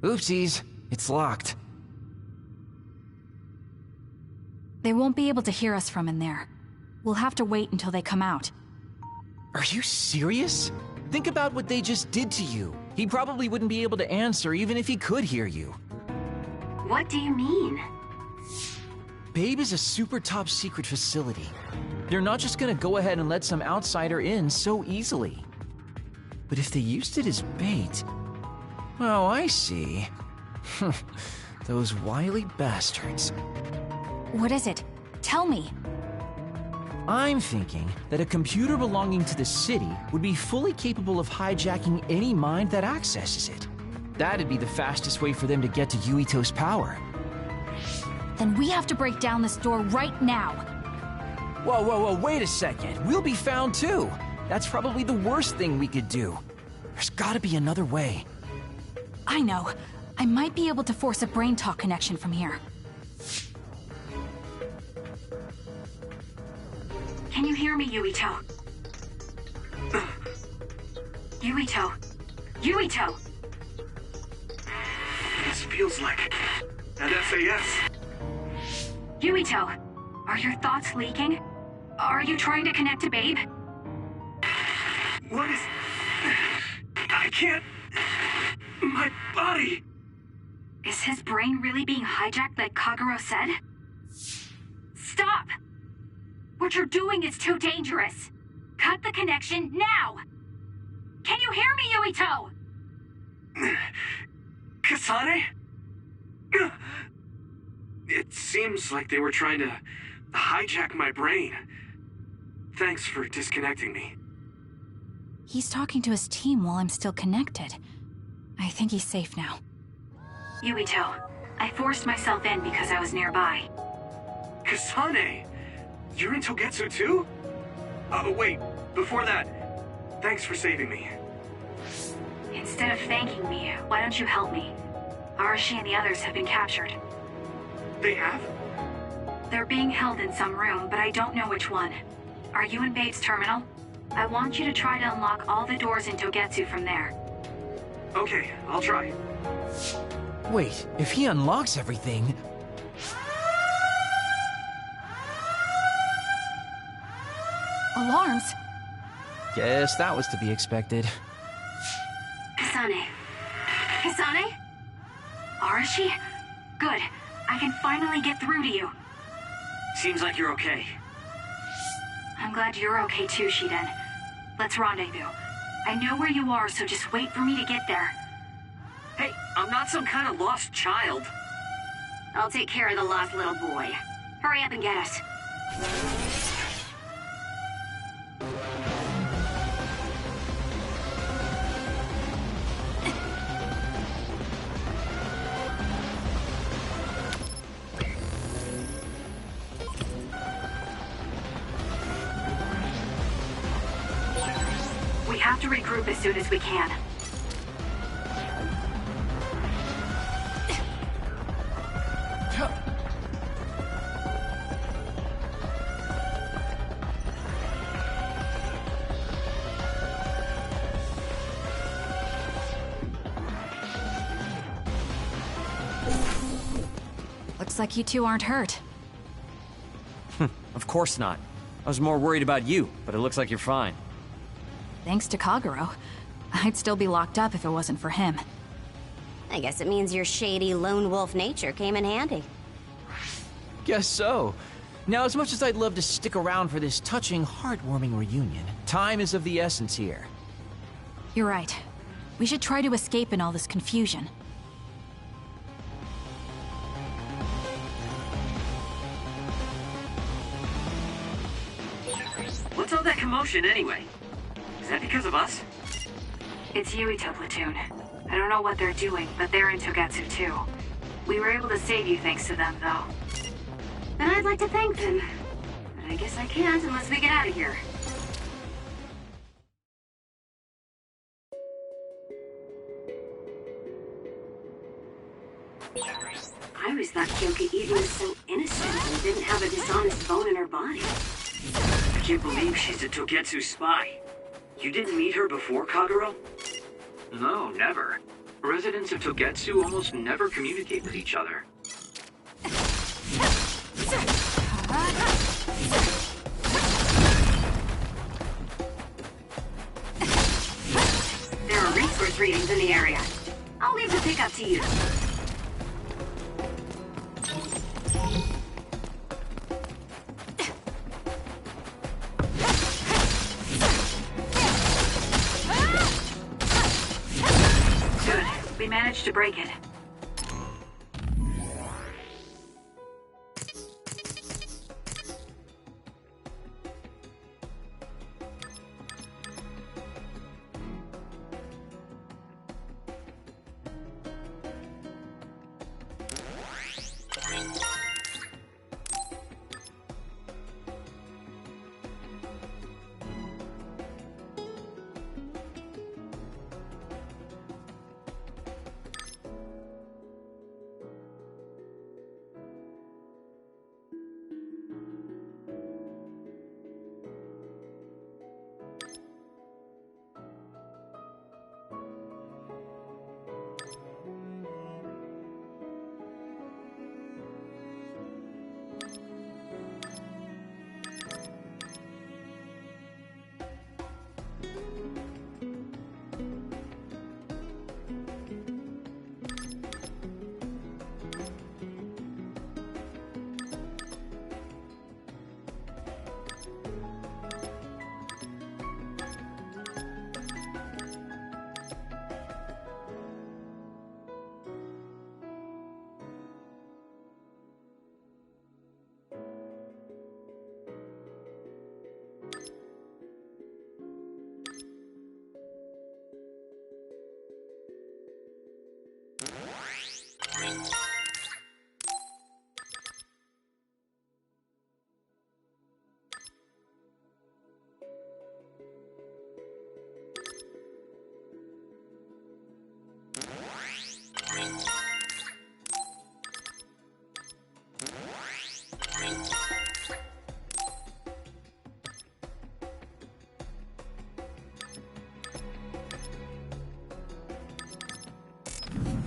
[SPEAKER 2] Oopsies, it's locked.
[SPEAKER 1] They won't be able to hear us from in there. We'll have to wait until they come out.
[SPEAKER 2] Are you serious? Think about what they just did to you. He probably wouldn't be able to answer even if he could hear you.
[SPEAKER 6] What do you mean?
[SPEAKER 2] Babe is a super top secret facility. They're not just gonna go ahead and let some outsider in so easily. But if they used it as bait... Oh, I see. Those wily bastards.
[SPEAKER 1] What is it? Tell me.
[SPEAKER 2] I'm thinking that a computer belonging to the city would be fully capable of hijacking any mind that accesses it. That'd be the fastest way for them to get to Yuito's power.
[SPEAKER 1] Then we have to break down this door right now.
[SPEAKER 2] Whoa, wait a second. We'll be found too. That's probably the worst thing we could do. There's gotta be another way.
[SPEAKER 1] I know. I might be able to force a brain talk connection from here.
[SPEAKER 6] Can you hear me, Yuito? Yuito! Yuito!
[SPEAKER 7] This feels like an SAS.
[SPEAKER 6] Yuito! Are your thoughts leaking? Are you trying to connect to Babe?
[SPEAKER 7] What is... I can't... My body...
[SPEAKER 6] Is his brain really being hijacked like Kagero said? Stop! What you're doing is too dangerous. Cut the connection now! Can you hear me, Yuito?
[SPEAKER 7] Kasane? It seems like they were trying to hijack my brain. Thanks for disconnecting me.
[SPEAKER 1] He's talking to his team while I'm still connected. I think he's safe now.
[SPEAKER 6] Yuito, I forced myself in because I was nearby.
[SPEAKER 7] Kasane! You're in Togetsu too? Wait, before that, thanks for saving me.
[SPEAKER 6] Instead of thanking me, why don't you help me? Arashi and the others have been captured.
[SPEAKER 7] They have?
[SPEAKER 6] They're being held in some room, but I don't know which one. Are you in Babe's terminal? I want you to try to unlock all the doors in Togetsu from there.
[SPEAKER 7] Okay, I'll try.
[SPEAKER 2] Wait, if he unlocks everything...
[SPEAKER 1] Alarms?
[SPEAKER 2] Guess that was to be expected.
[SPEAKER 6] Kasane. Kasane? Arashi? Good. I can finally get through to you.
[SPEAKER 7] Seems like you're okay.
[SPEAKER 6] I'm glad you're okay too, Shiden. Let's rendezvous. I know where you are, so just wait for me to get there.
[SPEAKER 7] Hey, I'm not some kind of lost child.
[SPEAKER 6] I'll take care of the lost little boy. Hurry up and get us. We have to regroup as soon as we can.
[SPEAKER 1] Looks like you two aren't hurt.
[SPEAKER 5] Of course not. I was more worried about you, but it looks like you're fine.
[SPEAKER 1] Thanks to Kagero. I'd still be locked up if it wasn't for him.
[SPEAKER 3] I guess it means your shady lone wolf nature came in handy.
[SPEAKER 2] Guess so. Now, as much as I'd love to stick around for this touching, heartwarming reunion, time is of the essence here.
[SPEAKER 1] You're right. We should try to escape in all this confusion.
[SPEAKER 7] What's all that commotion anyway? Is that because of us?
[SPEAKER 6] It's Yuito Platoon. I don't know what they're doing, but they're in Togetsu too. We were able to save you thanks to them, though. And I'd like to thank them. But I guess I can't unless we get out of here. I always thought Kyoka Eden was so innocent and didn't have a dishonest bone in her body.
[SPEAKER 7] I can't believe she's a Togetsu spy. You didn't meet her before, Kagero? No, never. Residents of Togetsu almost never communicate with each other.
[SPEAKER 6] There are resource readings in the area. I'll leave the pickup to you. Good. We managed to break it.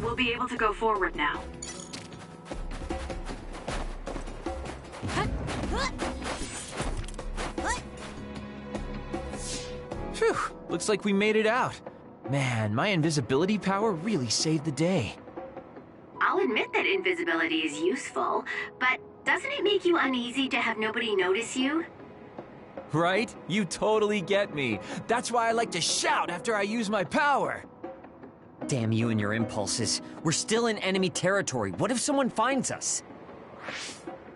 [SPEAKER 6] We'll be able to go forward now.
[SPEAKER 2] Phew, looks like we made it out. Man, my invisibility power really saved the day.
[SPEAKER 6] I'll admit that invisibility is useful, but doesn't it make you uneasy to have nobody notice you?
[SPEAKER 2] Right? You totally get me. That's why I like to shout after I use my power.
[SPEAKER 5] Damn you and your impulses. We're still in enemy territory. What if someone finds us?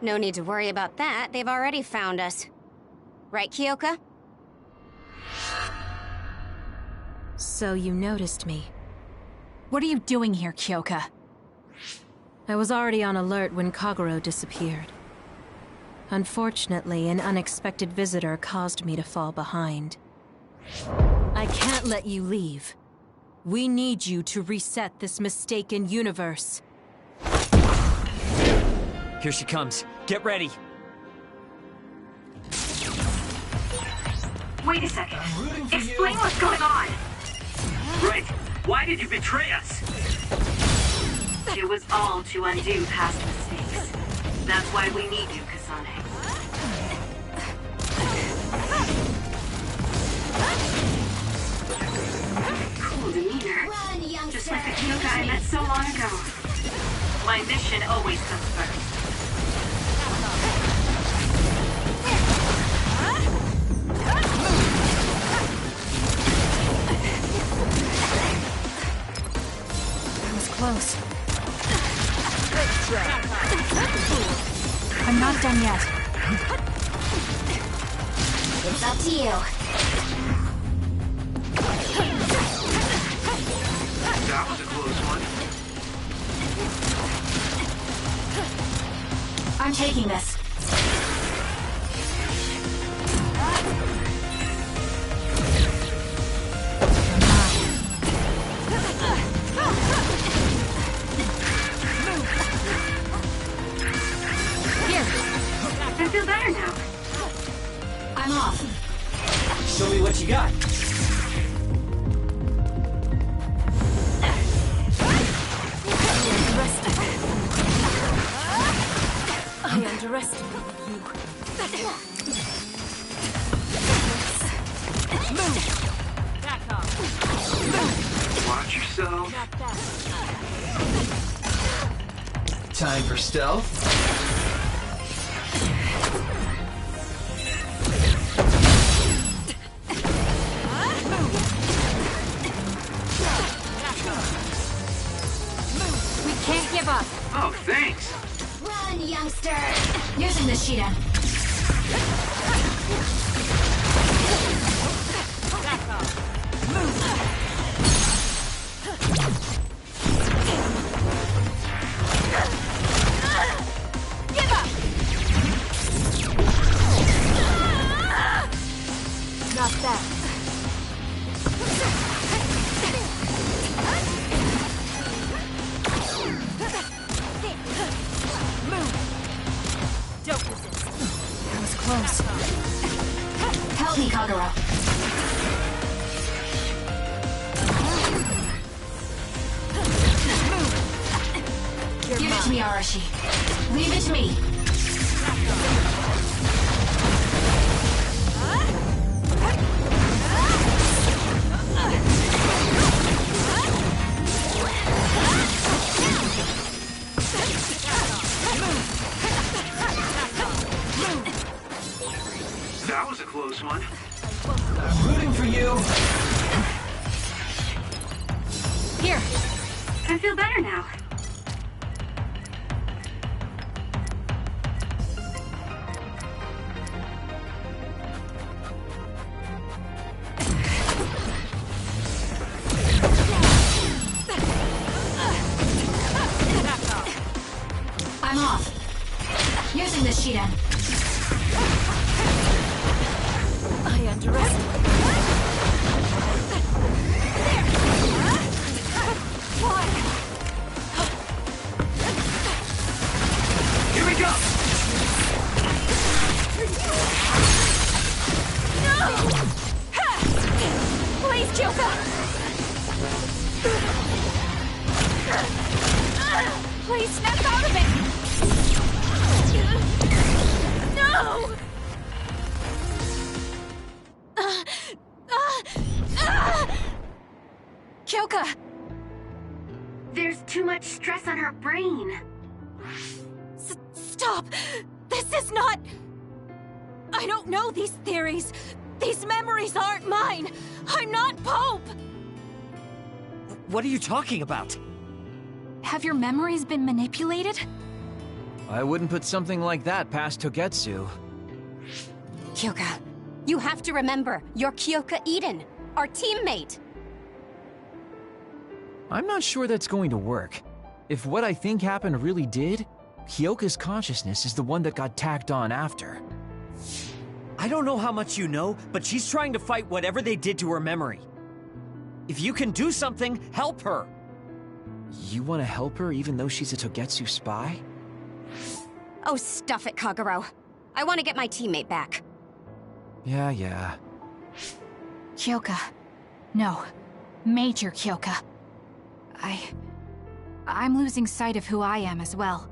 [SPEAKER 3] No need to worry about that. They've already found us. Right, Kyoka?
[SPEAKER 4] So you noticed me.
[SPEAKER 1] What are you doing here, Kyoka?
[SPEAKER 4] I was already on alert when Kagero disappeared. Unfortunately, an unexpected visitor caused me to fall behind. I can't let you leave. We need you to reset this mistaken universe.
[SPEAKER 5] Here she comes. Get ready.
[SPEAKER 6] Wait a second. Explain what's going on.
[SPEAKER 7] Right. Why did you betray us?
[SPEAKER 6] It was all to undo past mistakes. That's why we need you, Kasane. Cool demeanor. Just like the Kyoka I met so long ago. My mission always comes first.
[SPEAKER 1] Close. I'm not done yet.
[SPEAKER 9] It's up to you.
[SPEAKER 7] That was a close one.
[SPEAKER 8] I'm taking this.
[SPEAKER 6] I feel better now.
[SPEAKER 8] I'm off.
[SPEAKER 5] Show me what you got.
[SPEAKER 4] I underestimated you. Move! Back off.
[SPEAKER 7] Watch yourself.
[SPEAKER 2] Time for stealth.
[SPEAKER 1] Can't give up.
[SPEAKER 7] Oh, thanks.
[SPEAKER 9] Run, youngster!
[SPEAKER 8] Using the Shiden.
[SPEAKER 4] Back off.
[SPEAKER 1] Give up! Not that.
[SPEAKER 4] Don't resist.
[SPEAKER 1] That was close.
[SPEAKER 8] Help me, Kagura. Give it to me, Arashi. Leave it to me.
[SPEAKER 7] That was a close one.
[SPEAKER 2] I'm rooting for you.
[SPEAKER 1] Here.
[SPEAKER 6] I feel better now.
[SPEAKER 8] I'm off. Using the Shiden.
[SPEAKER 4] I underestimated.
[SPEAKER 7] Here we go.
[SPEAKER 1] Please, Kyoka! Please snap out of it! No! Kyoka!
[SPEAKER 6] There's too much stress on her brain.
[SPEAKER 1] Stop! This is not... I don't know these theories. These memories aren't mine. I'm not Pope!
[SPEAKER 5] What are you talking about?
[SPEAKER 1] Have your memories been manipulated?
[SPEAKER 2] I wouldn't put something like that past Togetsu.
[SPEAKER 3] Kyoka, you have to remember, you're Kyoka Eden, our teammate.
[SPEAKER 2] I'm not sure that's going to work. If what I think happened really did, Kyoka's consciousness is the one that got tacked on after.
[SPEAKER 5] I don't know how much you know, but she's trying to fight whatever they did to her memory. If you can do something, help her!
[SPEAKER 2] You want to help her even though she's a Togetsu spy?
[SPEAKER 3] Oh, stuff it, Kagero. I want to get my teammate back.
[SPEAKER 2] Yeah.
[SPEAKER 1] Kyoka. No. Major Kyoka. I'm losing sight of who I am as well.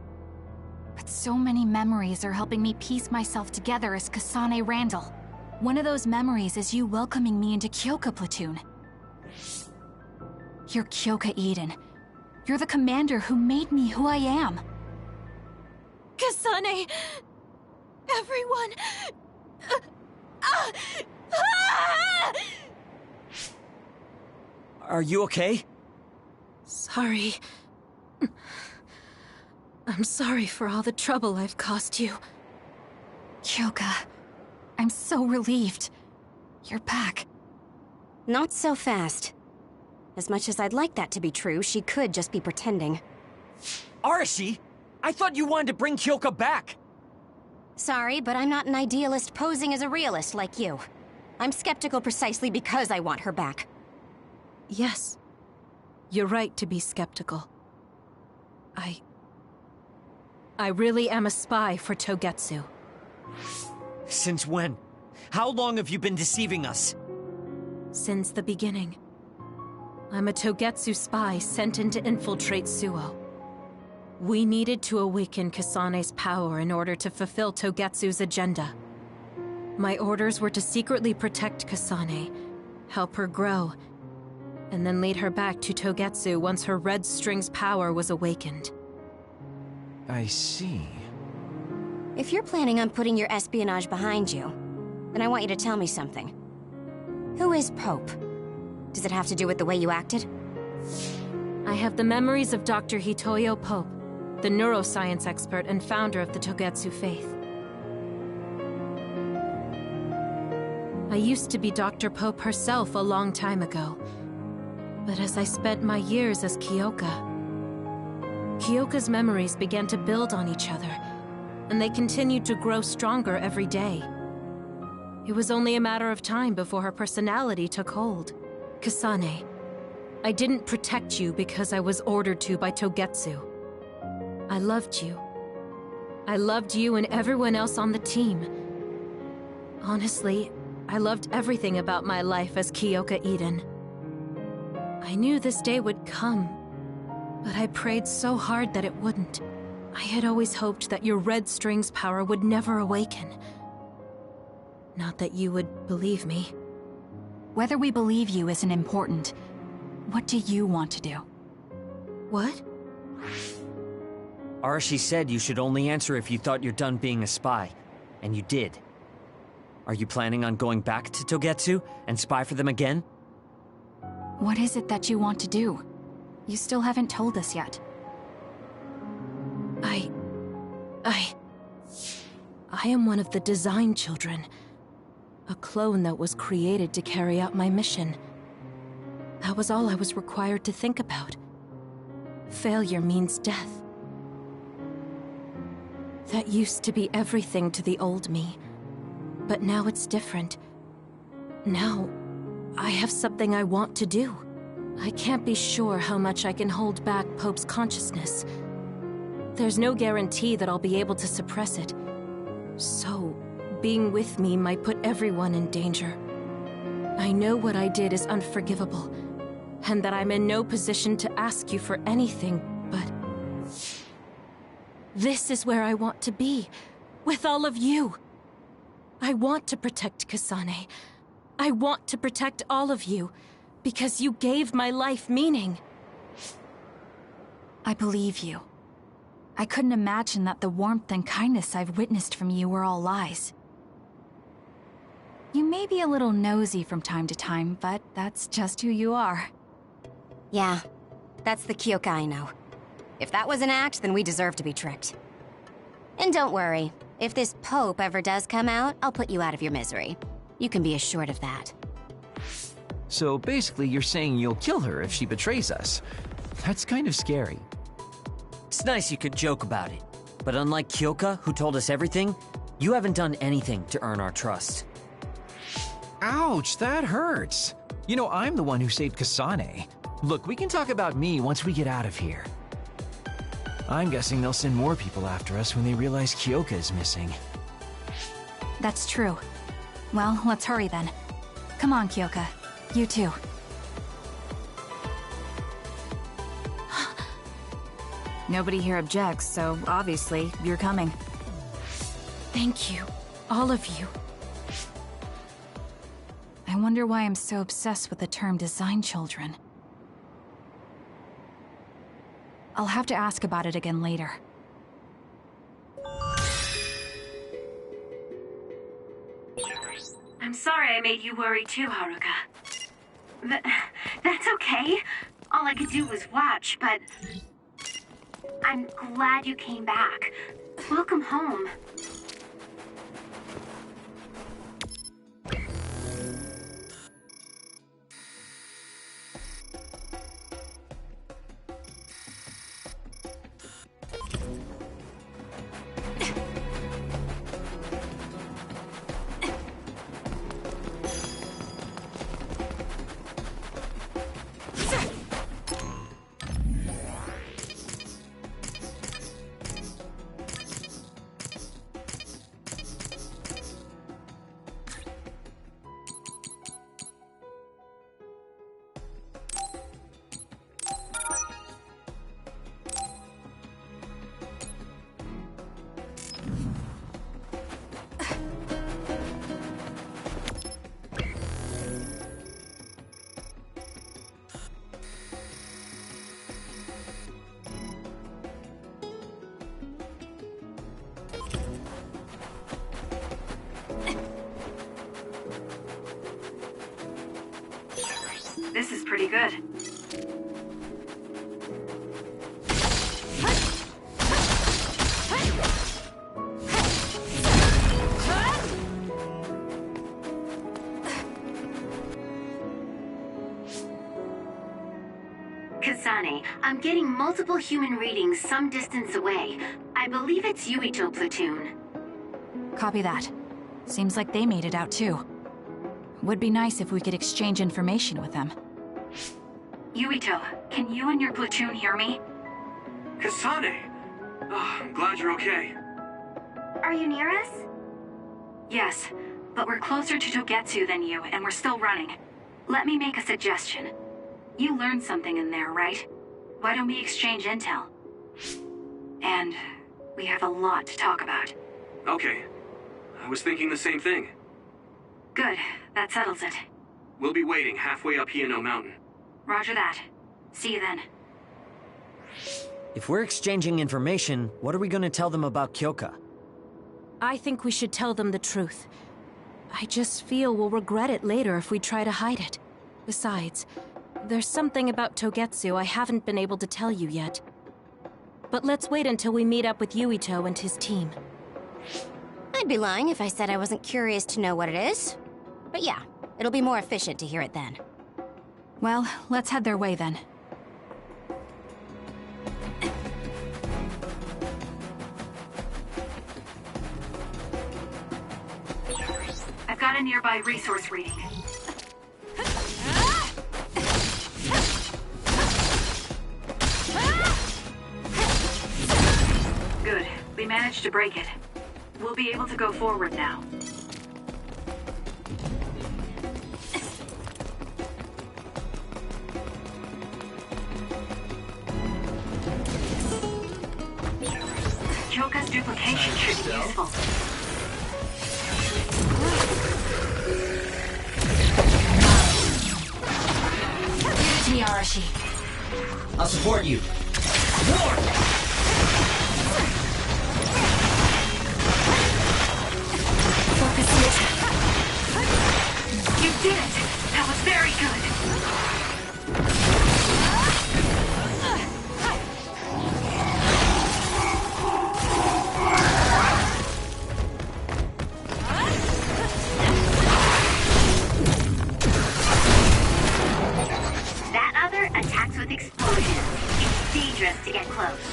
[SPEAKER 1] But so many memories are helping me piece myself together as Kasane Randall. One of those memories is you welcoming me into Kyoka Platoon. You're Kyoka Eden. You're the commander who made me who I am.
[SPEAKER 4] Kasane! Everyone!
[SPEAKER 5] Are you okay?
[SPEAKER 4] Sorry. I'm sorry for all the trouble I've caused you.
[SPEAKER 1] Kyoka, I'm so relieved. You're back.
[SPEAKER 3] Not so fast. As much as I'd like that to be true, she could just be pretending.
[SPEAKER 5] Arashi! I thought you wanted to bring Kyoka back!
[SPEAKER 3] Sorry, but I'm not an idealist posing as a realist like you. I'm skeptical precisely because I want her back.
[SPEAKER 4] Yes. You're right to be skeptical. I really am a spy for Togetsu.
[SPEAKER 5] Since when? How long have you been deceiving us?
[SPEAKER 4] Since the beginning. I'm a Togetsu spy sent in to infiltrate Suo. We needed to awaken Kasane's power in order to fulfill Togetsu's agenda. My orders were to secretly protect Kasane, help her grow, and then lead her back to Togetsu once her red string's power was awakened.
[SPEAKER 2] I see.
[SPEAKER 3] If you're planning on putting your espionage behind you, then I want you to tell me something. Who is Pope? Does it have to do with the way you acted?
[SPEAKER 4] I have the memories of Dr. Hitoyo Pope, the neuroscience expert and founder of the Togetsu faith. I used to be Dr. Pope herself a long time ago. But as I spent my years as Kyoka, Kyoka's memories began to build on each other, and they continued to grow stronger every day. It was only a matter of time before her personality took hold. Kasane, I didn't protect you because I was ordered to by Togetsu. I loved you. I loved you and everyone else on the team. Honestly, I loved everything about my life as Kyoka Eden. I knew this day would come, but I prayed so hard that it wouldn't. I had always hoped that your red string's power would never awaken. Not that you would believe me.
[SPEAKER 1] Whether we believe you isn't important. What do you want to do?
[SPEAKER 4] What?
[SPEAKER 5] Arashi said you should only answer if you thought you're done being a spy, and you did. Are you planning on going back to Togetsu and spy for them again?
[SPEAKER 1] What is it that you want to do? You still haven't told us yet.
[SPEAKER 4] I am one of the design children. A clone that was created to carry out my mission. That was all I was required to think about. Failure means death. That used to be everything to the old me. But now it's different. Now, I have something I want to do. I can't be sure how much I can hold back Pope's consciousness. There's no guarantee that I'll be able to suppress it. So, being with me might put everyone in danger. I know what I did is unforgivable, and that I'm in no position to ask you for anything, but... this is where I want to be, with all of you. I want to protect Kasane. I want to protect all of you, because you gave my life meaning.
[SPEAKER 1] I believe you. I couldn't imagine that the warmth and kindness I've witnessed from you were all lies. You may be a little nosy from time to time, but that's just who you are.
[SPEAKER 3] Yeah, that's the Kyoka I know. If that was an act, then we deserve to be tricked. And don't worry, if this Pope ever does come out, I'll put you out of your misery. You can be assured of that.
[SPEAKER 2] So basically you're saying you'll kill her if she betrays us. That's kind of scary.
[SPEAKER 5] It's nice you could joke about it, but unlike Kyoka, who told us everything, You haven't done anything to earn our trust.
[SPEAKER 2] Ouch, that hurts. You know, I'm the one who saved Kasane. Look, we can talk about me once we get out of here. I'm guessing they'll send more people after us when they realize Kyoka is missing.
[SPEAKER 1] That's true. Well, let's hurry then. Come on, Kyoka. You too. Nobody here objects, so obviously you're coming.
[SPEAKER 4] Thank you, all of you.
[SPEAKER 1] I wonder why I'm so obsessed with the term design children. I'll have to ask about it again later.
[SPEAKER 6] I'm sorry I made you worry too, Haruka. That's okay. All I could do was watch, but... I'm glad you came back. Welcome home. This is pretty good. Kasane, I'm getting multiple human readings some distance away. I believe it's Yuito platoon.
[SPEAKER 1] Copy that. Seems like they made it out too. Would be nice if we could exchange information with them.
[SPEAKER 6] Yuito, can you and your platoon hear me?
[SPEAKER 7] Kasane! Oh, I'm glad you're okay.
[SPEAKER 6] Are you near us? Yes, but we're closer to Togetsu than you, and we're still running. Let me make a suggestion. You learned something in there, right? Why don't we exchange intel? And we have a lot to talk about.
[SPEAKER 7] Okay. I was thinking the same thing.
[SPEAKER 6] Good. That settles it.
[SPEAKER 7] We'll be waiting halfway up Hiano Mountain.
[SPEAKER 6] Roger that. See you then.
[SPEAKER 5] If we're exchanging information, what are we gonna tell them about Kyoka?
[SPEAKER 4] I think we should tell them the truth. I just feel we'll regret it later if we try to hide it. Besides, there's something about Togetsu I haven't been able to tell you yet. But let's wait until we meet up with Yuito and his team.
[SPEAKER 3] I'd be lying if I said I wasn't curious to know what it is. But yeah, it'll be more efficient to hear it then.
[SPEAKER 1] Well, let's head their way then.
[SPEAKER 6] I've got a nearby resource reading. Good. We managed to break it. We'll be able to go forward now. Kyoka's duplication should be useful.
[SPEAKER 1] To me, Arashi.
[SPEAKER 11] I'll support you. War!
[SPEAKER 6] You did it! That was very good! That other attacks with explosions. It's dangerous to get close.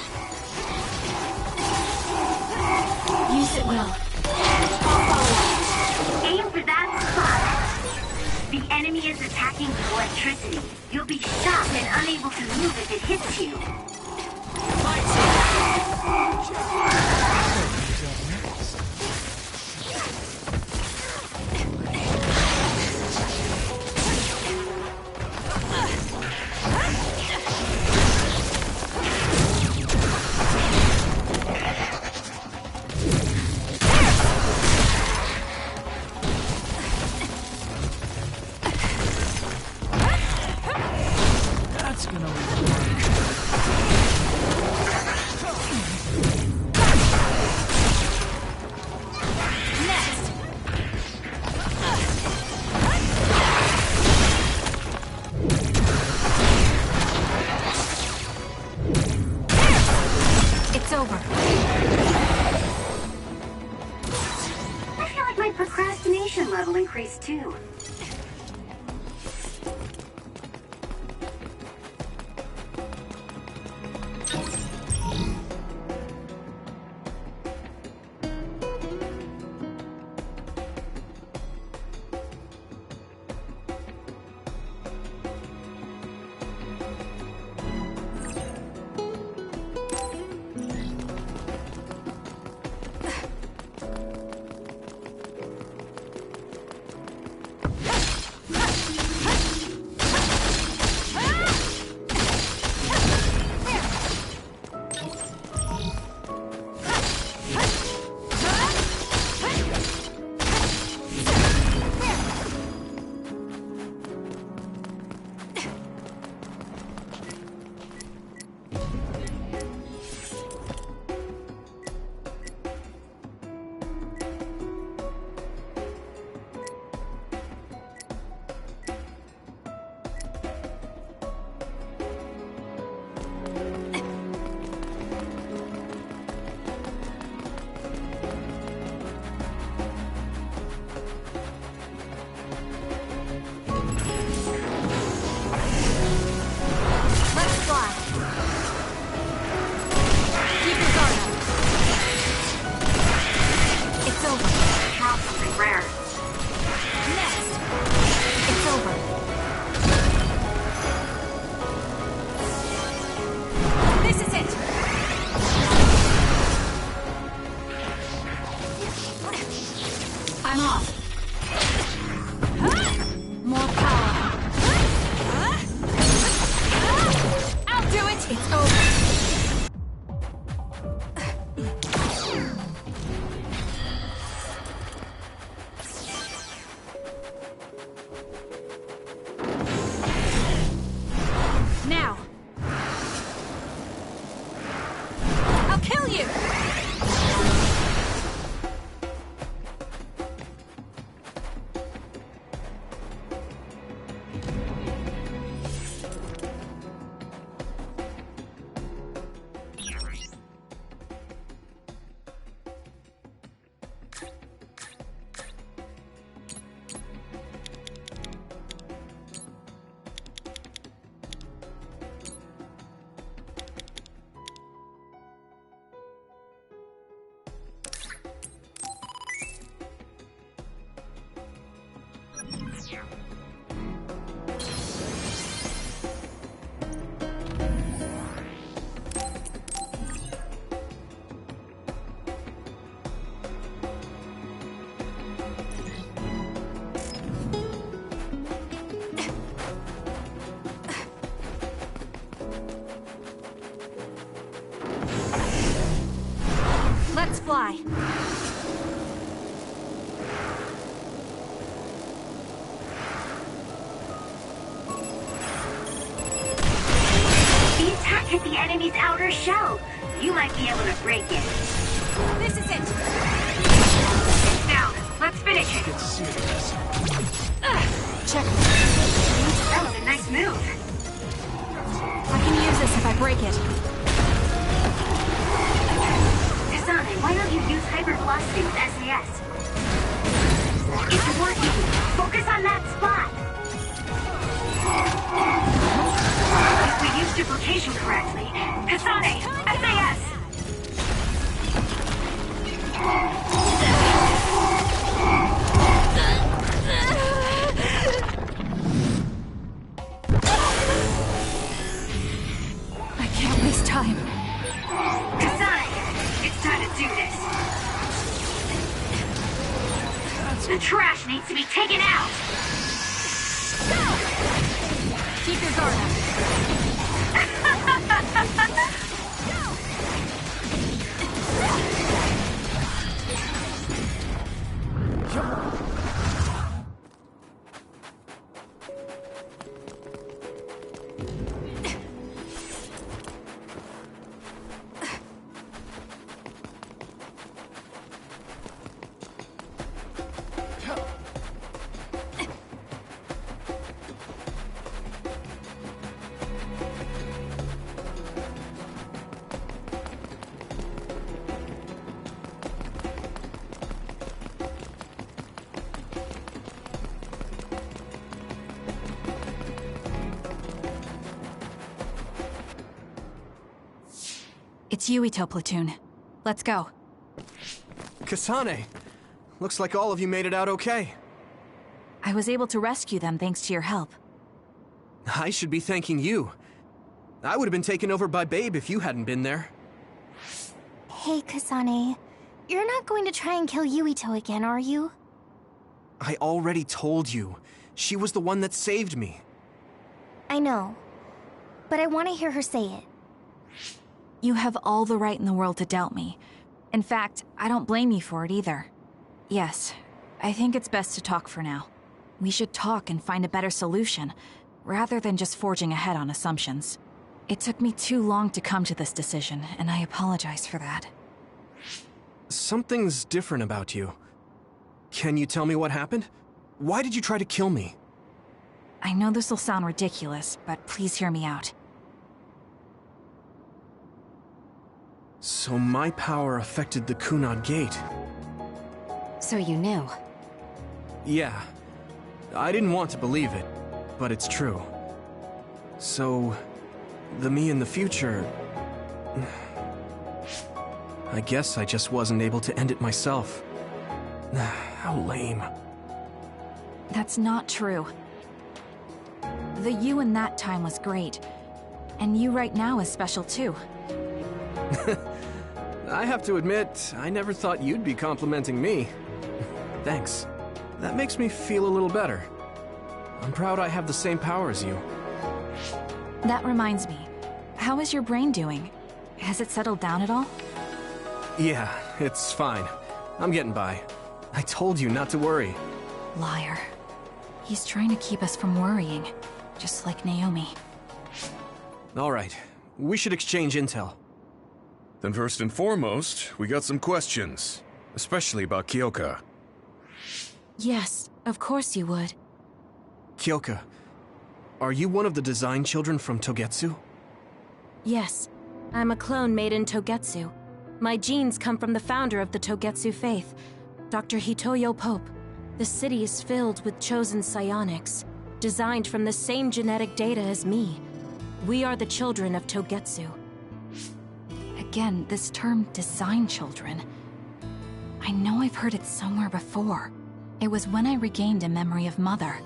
[SPEAKER 9] Use it well.
[SPEAKER 6] The enemy is attacking with electricity. You'll be shocked and unable to move if it hits you. Level increased too.
[SPEAKER 1] Let's fly.
[SPEAKER 6] The attack hit the enemy's outer shell. You might be able to break it.
[SPEAKER 1] This is it.
[SPEAKER 6] It's down. Let's finish it.
[SPEAKER 1] Check.
[SPEAKER 6] That was a nice move.
[SPEAKER 1] I can use this if I break it.
[SPEAKER 6] Kasane, why don't you use hypervelocity with SAS? It's working. Focus on that spot. If we use duplication correctly, Kasane, SAS!
[SPEAKER 1] It's Yuito platoon. Let's go.
[SPEAKER 12] Kasane! Looks like all of you made it out okay.
[SPEAKER 1] I was able to rescue them thanks to your help.
[SPEAKER 12] I should be thanking you. I would have been taken over by Babe if you hadn't been there.
[SPEAKER 3] Hey, Kasane. You're not going to try and kill Yuito again, are you?
[SPEAKER 12] I already told you. She was the one that saved me.
[SPEAKER 3] I know. But I want to hear her say it.
[SPEAKER 1] You have all the right in the world to doubt me. In fact, I don't blame you for it either. Yes, I think it's best to talk for now. We should talk and find a better solution, rather than just forging ahead on assumptions. It took me too long to come to this decision, and I apologize for that.
[SPEAKER 12] Something's different about you. Can you tell me what happened? Why did you try to kill me?
[SPEAKER 1] I know this will sound ridiculous, but please hear me out.
[SPEAKER 12] So my power affected the Kunad Gate.
[SPEAKER 3] So you knew?
[SPEAKER 12] Yeah. I didn't want to believe it, but it's true. So, the me in the future... I guess I just wasn't able to end it myself. How lame.
[SPEAKER 1] That's not true. The you in that time was great, and you right now is special too.
[SPEAKER 12] I have to admit, I never thought you'd be complimenting me. Thanks. That makes me feel a little better. I'm proud I have the same power as you.
[SPEAKER 1] That reminds me, how is your brain doing? Has it settled down at all?
[SPEAKER 12] Yeah, it's fine. I'm getting by. I told you not to worry.
[SPEAKER 1] Liar. He's trying to keep us from worrying, just like Naomi.
[SPEAKER 12] All right, we should exchange intel.
[SPEAKER 13] Then first and foremost, we got some questions, especially about Kyoka.
[SPEAKER 4] Yes, of course you would.
[SPEAKER 12] Kyoka, are you one of the design children from Togetsu?
[SPEAKER 4] Yes, I'm a clone made in Togetsu. My genes come from the founder of the Togetsu faith, Dr. Hitoyo Pope. The city is filled with chosen psionics, designed from the same genetic data as me. We are the children of Togetsu.
[SPEAKER 1] Again, this term, design children. I know I've heard it somewhere before. It was when I regained a memory of Mother.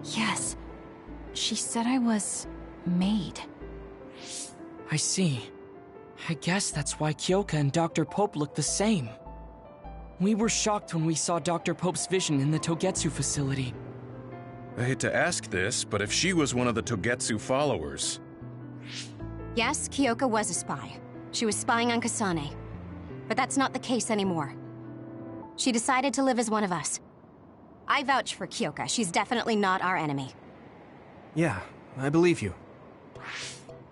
[SPEAKER 1] Yes, she said I was... made.
[SPEAKER 14] I see. I guess that's why Kyoka and Dr. Pope look the same. We were shocked when we saw Dr. Pope's vision in the Togetsu facility.
[SPEAKER 13] I hate to ask this, but if she was one of the Togetsu followers...
[SPEAKER 3] Yes, Kyoka was a spy. She was spying on Kasane. But that's not the case anymore. She decided to live as one of us. I vouch for Kyoka. She's definitely not our enemy.
[SPEAKER 12] Yeah, I believe you.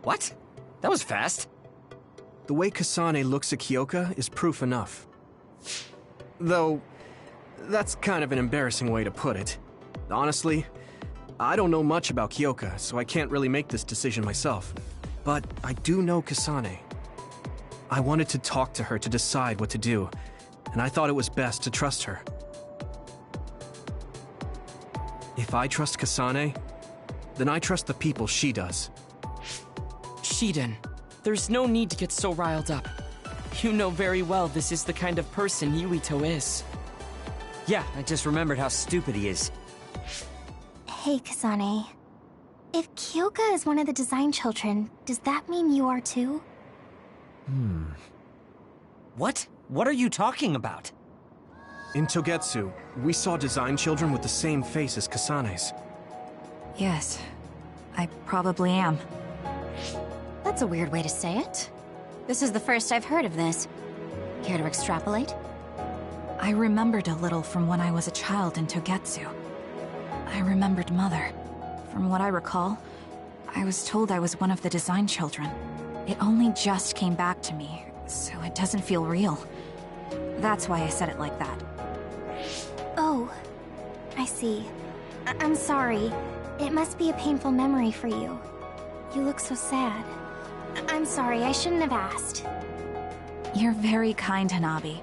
[SPEAKER 5] What? That was fast.
[SPEAKER 12] The way Kasane looks at Kyoka is proof enough. Though, that's kind of an embarrassing way to put it. Honestly, I don't know much about Kyoka, so I can't really make this decision myself. But I do know Kasane. I wanted to talk to her to decide what to do, and I thought it was best to trust her. If I trust Kasane, then I trust the people she does.
[SPEAKER 14] Shiden, there's no need to get so riled up. You know very well this is the kind of person Yuito is.
[SPEAKER 5] Yeah, I just remembered how stupid he is.
[SPEAKER 3] Hey, Kasane. If Kyoka is one of the design children, does that mean you are too?
[SPEAKER 5] What? What are you talking about?
[SPEAKER 12] In Togetsu, we saw design children with the same face as Kasane's.
[SPEAKER 1] Yes. I probably am.
[SPEAKER 3] That's a weird way to say it. This is the first I've heard of this. Care to extrapolate?
[SPEAKER 1] I remembered a little from when I was a child in Togetsu. I remembered Mother. From what I recall, I was told I was one of the design children. It only just came back to me, so it doesn't feel real. That's why I said it like that.
[SPEAKER 15] Oh, I see. I'm sorry. It must be a painful memory for you. You look so sad. I'm sorry, I shouldn't have asked.
[SPEAKER 1] You're very kind, Hanabi.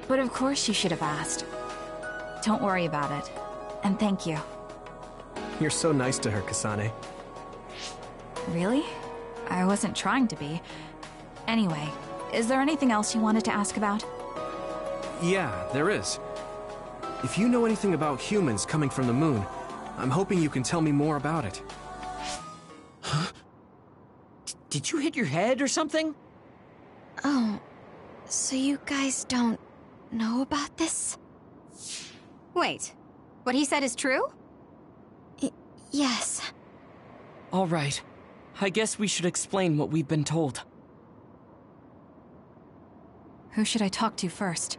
[SPEAKER 1] But of course you should have asked. Don't worry about it. And thank you.
[SPEAKER 12] You're so nice to her, Kasane.
[SPEAKER 1] Really? I wasn't trying to be. Anyway, is there anything else you wanted to ask about?
[SPEAKER 12] Yeah, there is. If you know anything about humans coming from the moon, I'm hoping you can tell me more about it.
[SPEAKER 5] Huh? Did you hit your head or something?
[SPEAKER 15] Oh, so you guys don't know about this?
[SPEAKER 3] Wait, what he said is true?
[SPEAKER 15] Yes.
[SPEAKER 14] All right. I guess we should explain what we've been told.
[SPEAKER 1] Who should I talk to first?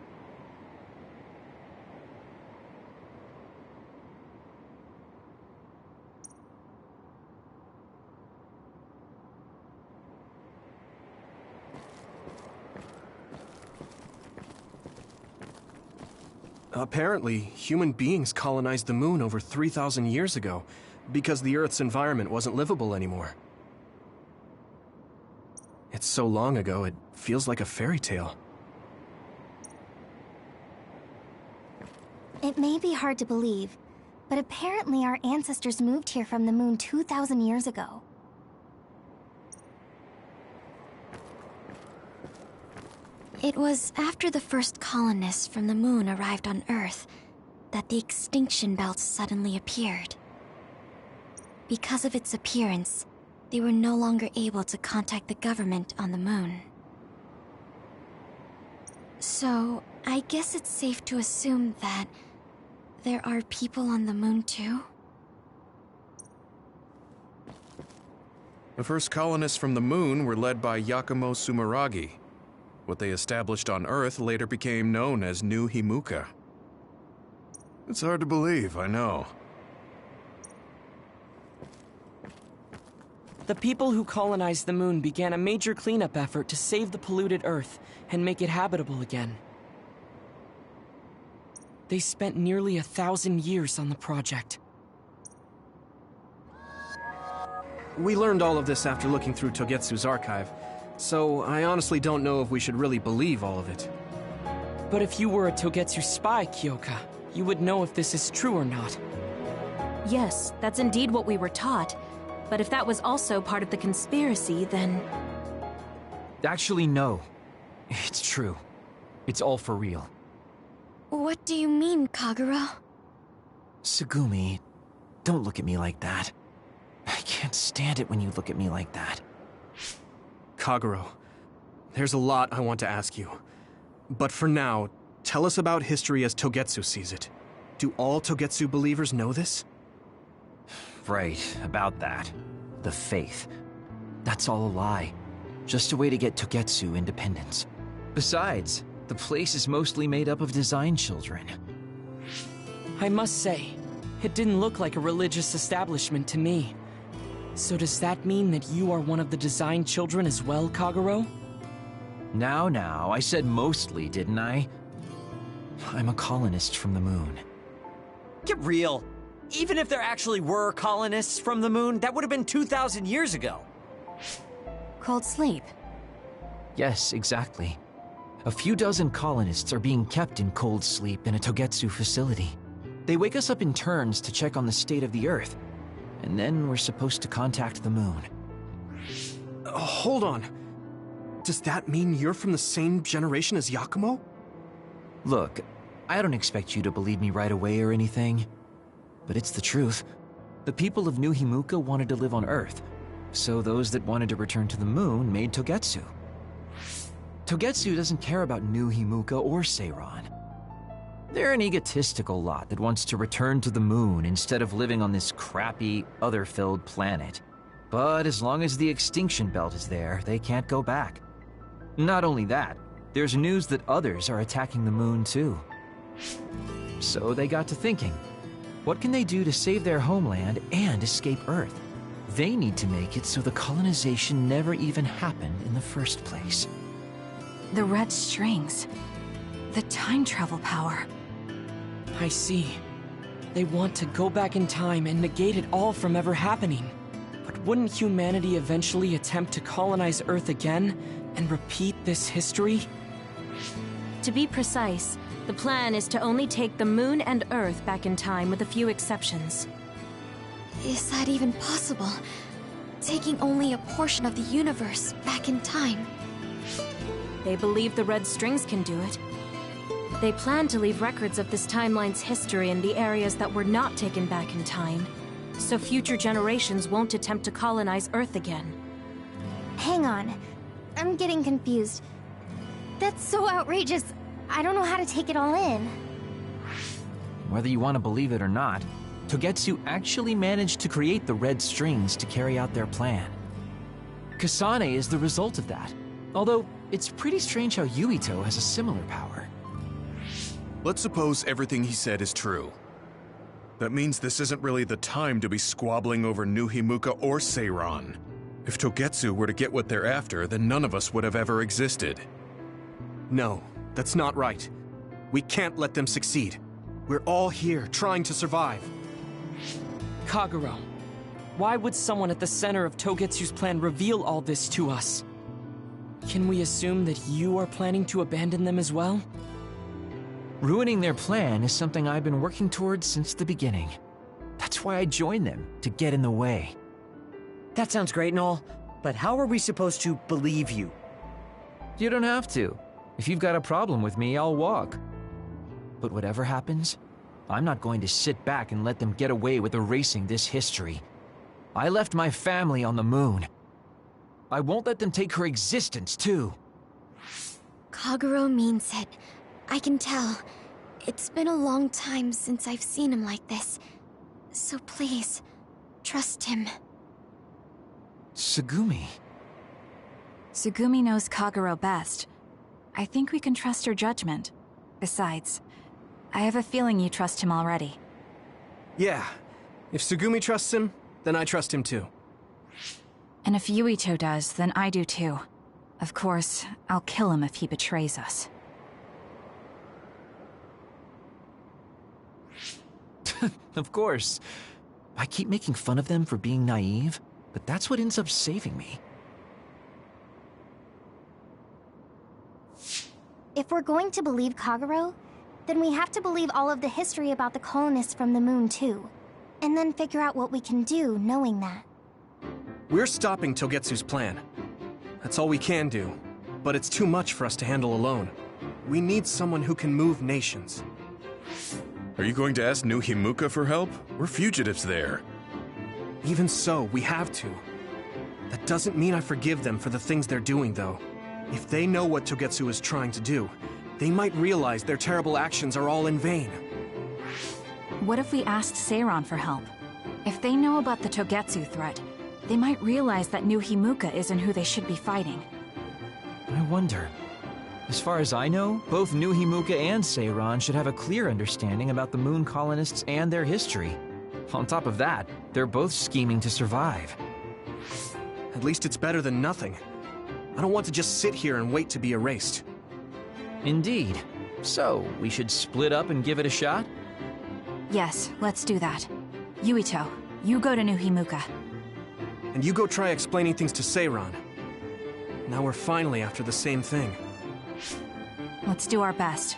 [SPEAKER 12] Apparently, human beings colonized the moon over 3,000 years ago, because the Earth's environment wasn't livable anymore. It's so long ago, it feels like a fairy tale.
[SPEAKER 15] It may be hard to believe, but apparently our ancestors moved here from the moon 2,000 years ago. It was after the first colonists from the moon arrived on Earth that the extinction belt suddenly appeared. Because of its appearance, they were no longer able to contact the government on the moon. So, I guess it's safe to assume that there are people on the moon too?
[SPEAKER 13] The first colonists from the moon were led by Yakumo Sumeragi. What they established on Earth later became known as New Himuka. It's hard to believe, I know.
[SPEAKER 14] The people who colonized the moon began a major cleanup effort to save the polluted Earth and make it habitable again. They spent nearly 1,000 years on the project.
[SPEAKER 12] We learned all of this after looking through Togetsu's archive, so I honestly don't know if we should really believe all of it.
[SPEAKER 14] But if you were a Togetsu spy, Kyoka, you would know if this is true or not.
[SPEAKER 4] Yes, that's indeed what we were taught. But if that was also part of the conspiracy, then...
[SPEAKER 2] Actually, no. It's true. It's all for real.
[SPEAKER 15] What do you mean, Kagura?
[SPEAKER 2] Tsugumi, don't look at me like that. I can't stand it when you look at me like that.
[SPEAKER 12] Kaguro, there's a lot I want to ask you. But for now, tell us about history as Togetsu sees it. Do all Togetsu believers know this?
[SPEAKER 2] Right, about that. The faith. That's all a lie. Just a way to get Togetsu independence. Besides, the place is mostly made up of design children.
[SPEAKER 14] I must say, it didn't look like a religious establishment to me. So does that mean that you are one of the design children as well, Kaguro?
[SPEAKER 2] Now, I said mostly, didn't I? I'm a colonist from the moon.
[SPEAKER 5] Get real. Even if there actually were colonists from the moon, that would have been 2,000 years ago.
[SPEAKER 3] Cold sleep.
[SPEAKER 2] Yes, exactly. A few dozen colonists are being kept in cold sleep in a Togetsu facility. They wake us up in turns to check on the state of the Earth, and then we're supposed to contact the moon.
[SPEAKER 12] Hold on. Does that mean you're from the same generation as Yakumo?
[SPEAKER 2] Look, I don't expect you to believe me right away or anything, but it's the truth. The people of New Himuka wanted to live on Earth, so those that wanted to return to the moon made Togetsu. Togetsu doesn't care about New Himuka or Seiran. They're an egotistical lot that wants to return to the moon instead of living on this crappy, other-filled planet. But as long as the extinction belt is there, they can't go back. Not only that, there's news that others are attacking the moon too. So they got to thinking, what can they do to save their homeland and escape Earth? They need to make it so the colonization never even happened in the first place.
[SPEAKER 1] The red strings. The time travel power.
[SPEAKER 14] I see. They want to go back in time and negate it all from ever happening. But wouldn't humanity eventually attempt to colonize Earth again and repeat this history?
[SPEAKER 4] To be precise, the plan is to only take the moon and Earth back in time with a few exceptions.
[SPEAKER 15] Is that even possible? Taking only a portion of the universe back in time?
[SPEAKER 4] They believe the red strings can do it. They plan to leave records of this timeline's history in the areas that were not taken back in time, so future generations won't attempt to colonize Earth again.
[SPEAKER 15] Hang on. I'm getting confused. That's so outrageous. I don't know how to take it all in.
[SPEAKER 2] Whether you want to believe it or not, Togetsu actually managed to create the red strings to carry out their plan. Kasane is the result of that, although it's pretty strange how Yuito has a similar power.
[SPEAKER 13] Let's suppose everything he said is true. That means this isn't really the time to be squabbling over New Himuka or Seiran. If Togetsu were to get what they're after, then none of us would have ever existed.
[SPEAKER 12] No, that's not right. We can't let them succeed. We're all here, trying to survive.
[SPEAKER 14] Kagero, why would someone at the center of Togetsu's plan reveal all this to us? Can we assume that you are planning to abandon them as well?
[SPEAKER 2] Ruining their plan is something I've been working towards since the beginning. That's why I joined them, to get in the way.
[SPEAKER 5] That sounds great and all, but how are we supposed to believe you?
[SPEAKER 2] You don't have to. If you've got a problem with me, I'll walk. But whatever happens, I'm not going to sit back and let them get away with erasing this history. I left my family on the moon. I won't let them take her existence, too.
[SPEAKER 15] Kagero means it. I can tell. It's been a long time since I've seen him like this. So please, trust him.
[SPEAKER 2] Tsugumi.
[SPEAKER 1] Tsugumi knows Kagero best. I think we can trust her judgment. Besides, I have a feeling you trust him already.
[SPEAKER 12] Yeah. If Tsugumi trusts him, then I trust him too.
[SPEAKER 1] And if Yuito does, then I do too. Of course, I'll kill him if he betrays us.
[SPEAKER 2] Of course. I keep making fun of them for being naive, but that's what ends up saving me.
[SPEAKER 16] If we're going to believe Kagero, then we have to believe all of the history about the colonists from the moon too. And then figure out what we can do knowing that.
[SPEAKER 12] We're stopping Togetsu's plan. That's all we can do. But it's too much for us to handle alone. We need someone who can move nations.
[SPEAKER 13] Are you going to ask New Himuka for help? We're fugitives there.
[SPEAKER 12] Even so, we have to. That doesn't mean I forgive them for the things they're doing, though. If they know what Togetsu is trying to do, they might realize their terrible actions are all in vain.
[SPEAKER 1] What if we asked Seiran for help? If they know about the Togetsu threat, they might realize that New Himuka isn't who they should be fighting.
[SPEAKER 2] I wonder. As far as I know, both New Himuka and Seiran should have a clear understanding about the moon colonists and their history. On top of that, they're both scheming to survive.
[SPEAKER 12] At least it's better than nothing. I don't want to just sit here and wait to be erased.
[SPEAKER 2] Indeed. So, we should split up and give it a shot?
[SPEAKER 1] Yes, let's do that. Yuito, you go to New Himuka.
[SPEAKER 12] And you go try explaining things to Seiran. Now we're finally after the same thing.
[SPEAKER 1] Let's do our best.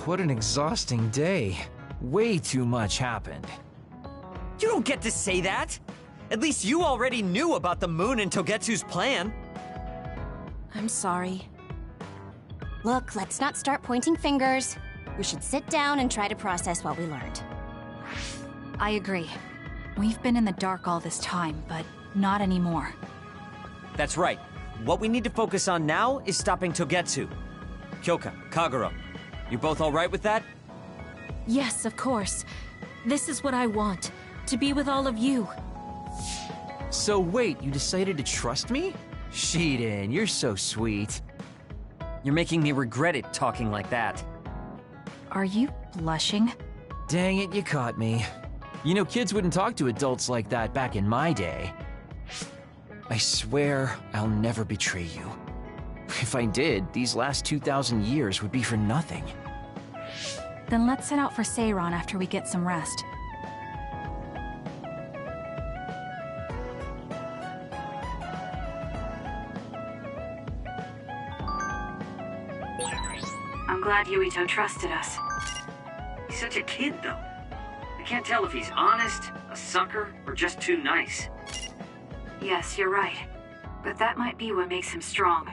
[SPEAKER 2] What an exhausting day. Way too much happened.
[SPEAKER 5] You don't get to say that! At least you already knew about the moon and Togetsu's plan.
[SPEAKER 4] I'm sorry.
[SPEAKER 3] Look, let's not start pointing fingers. We should sit down and try to process what we learned.
[SPEAKER 1] I agree. We've been in the dark all this time, but Not anymore.
[SPEAKER 5] That's right. What we need to focus on now is stopping Togetsu. Kyoka, Kagero, you both alright with that?
[SPEAKER 4] Yes, of course. This is what I want. To be with all of you.
[SPEAKER 2] So wait, you decided to trust me? Shiden, you're so sweet.
[SPEAKER 5] You're making me regret it talking like that.
[SPEAKER 1] Are you blushing?
[SPEAKER 2] Dang it, you caught me. You know, kids wouldn't talk to adults like that back in my day. I swear I'll never betray you. If I did, these last 2,000 years would be for nothing.
[SPEAKER 1] Then let's set out for Seiron after we get some rest.
[SPEAKER 6] I'm glad Yuito trusted us.
[SPEAKER 7] He's such a kid, though. I can't tell if he's honest, a sucker, or just too nice.
[SPEAKER 6] Yes, you're right. But that might be what makes him strong.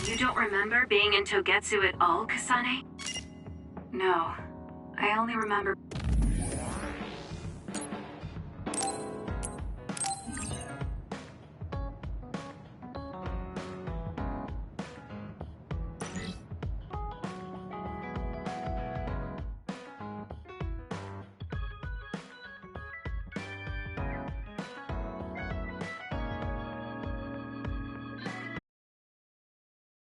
[SPEAKER 6] You don't remember being in Togetsu at all, Kasane? No. I only remember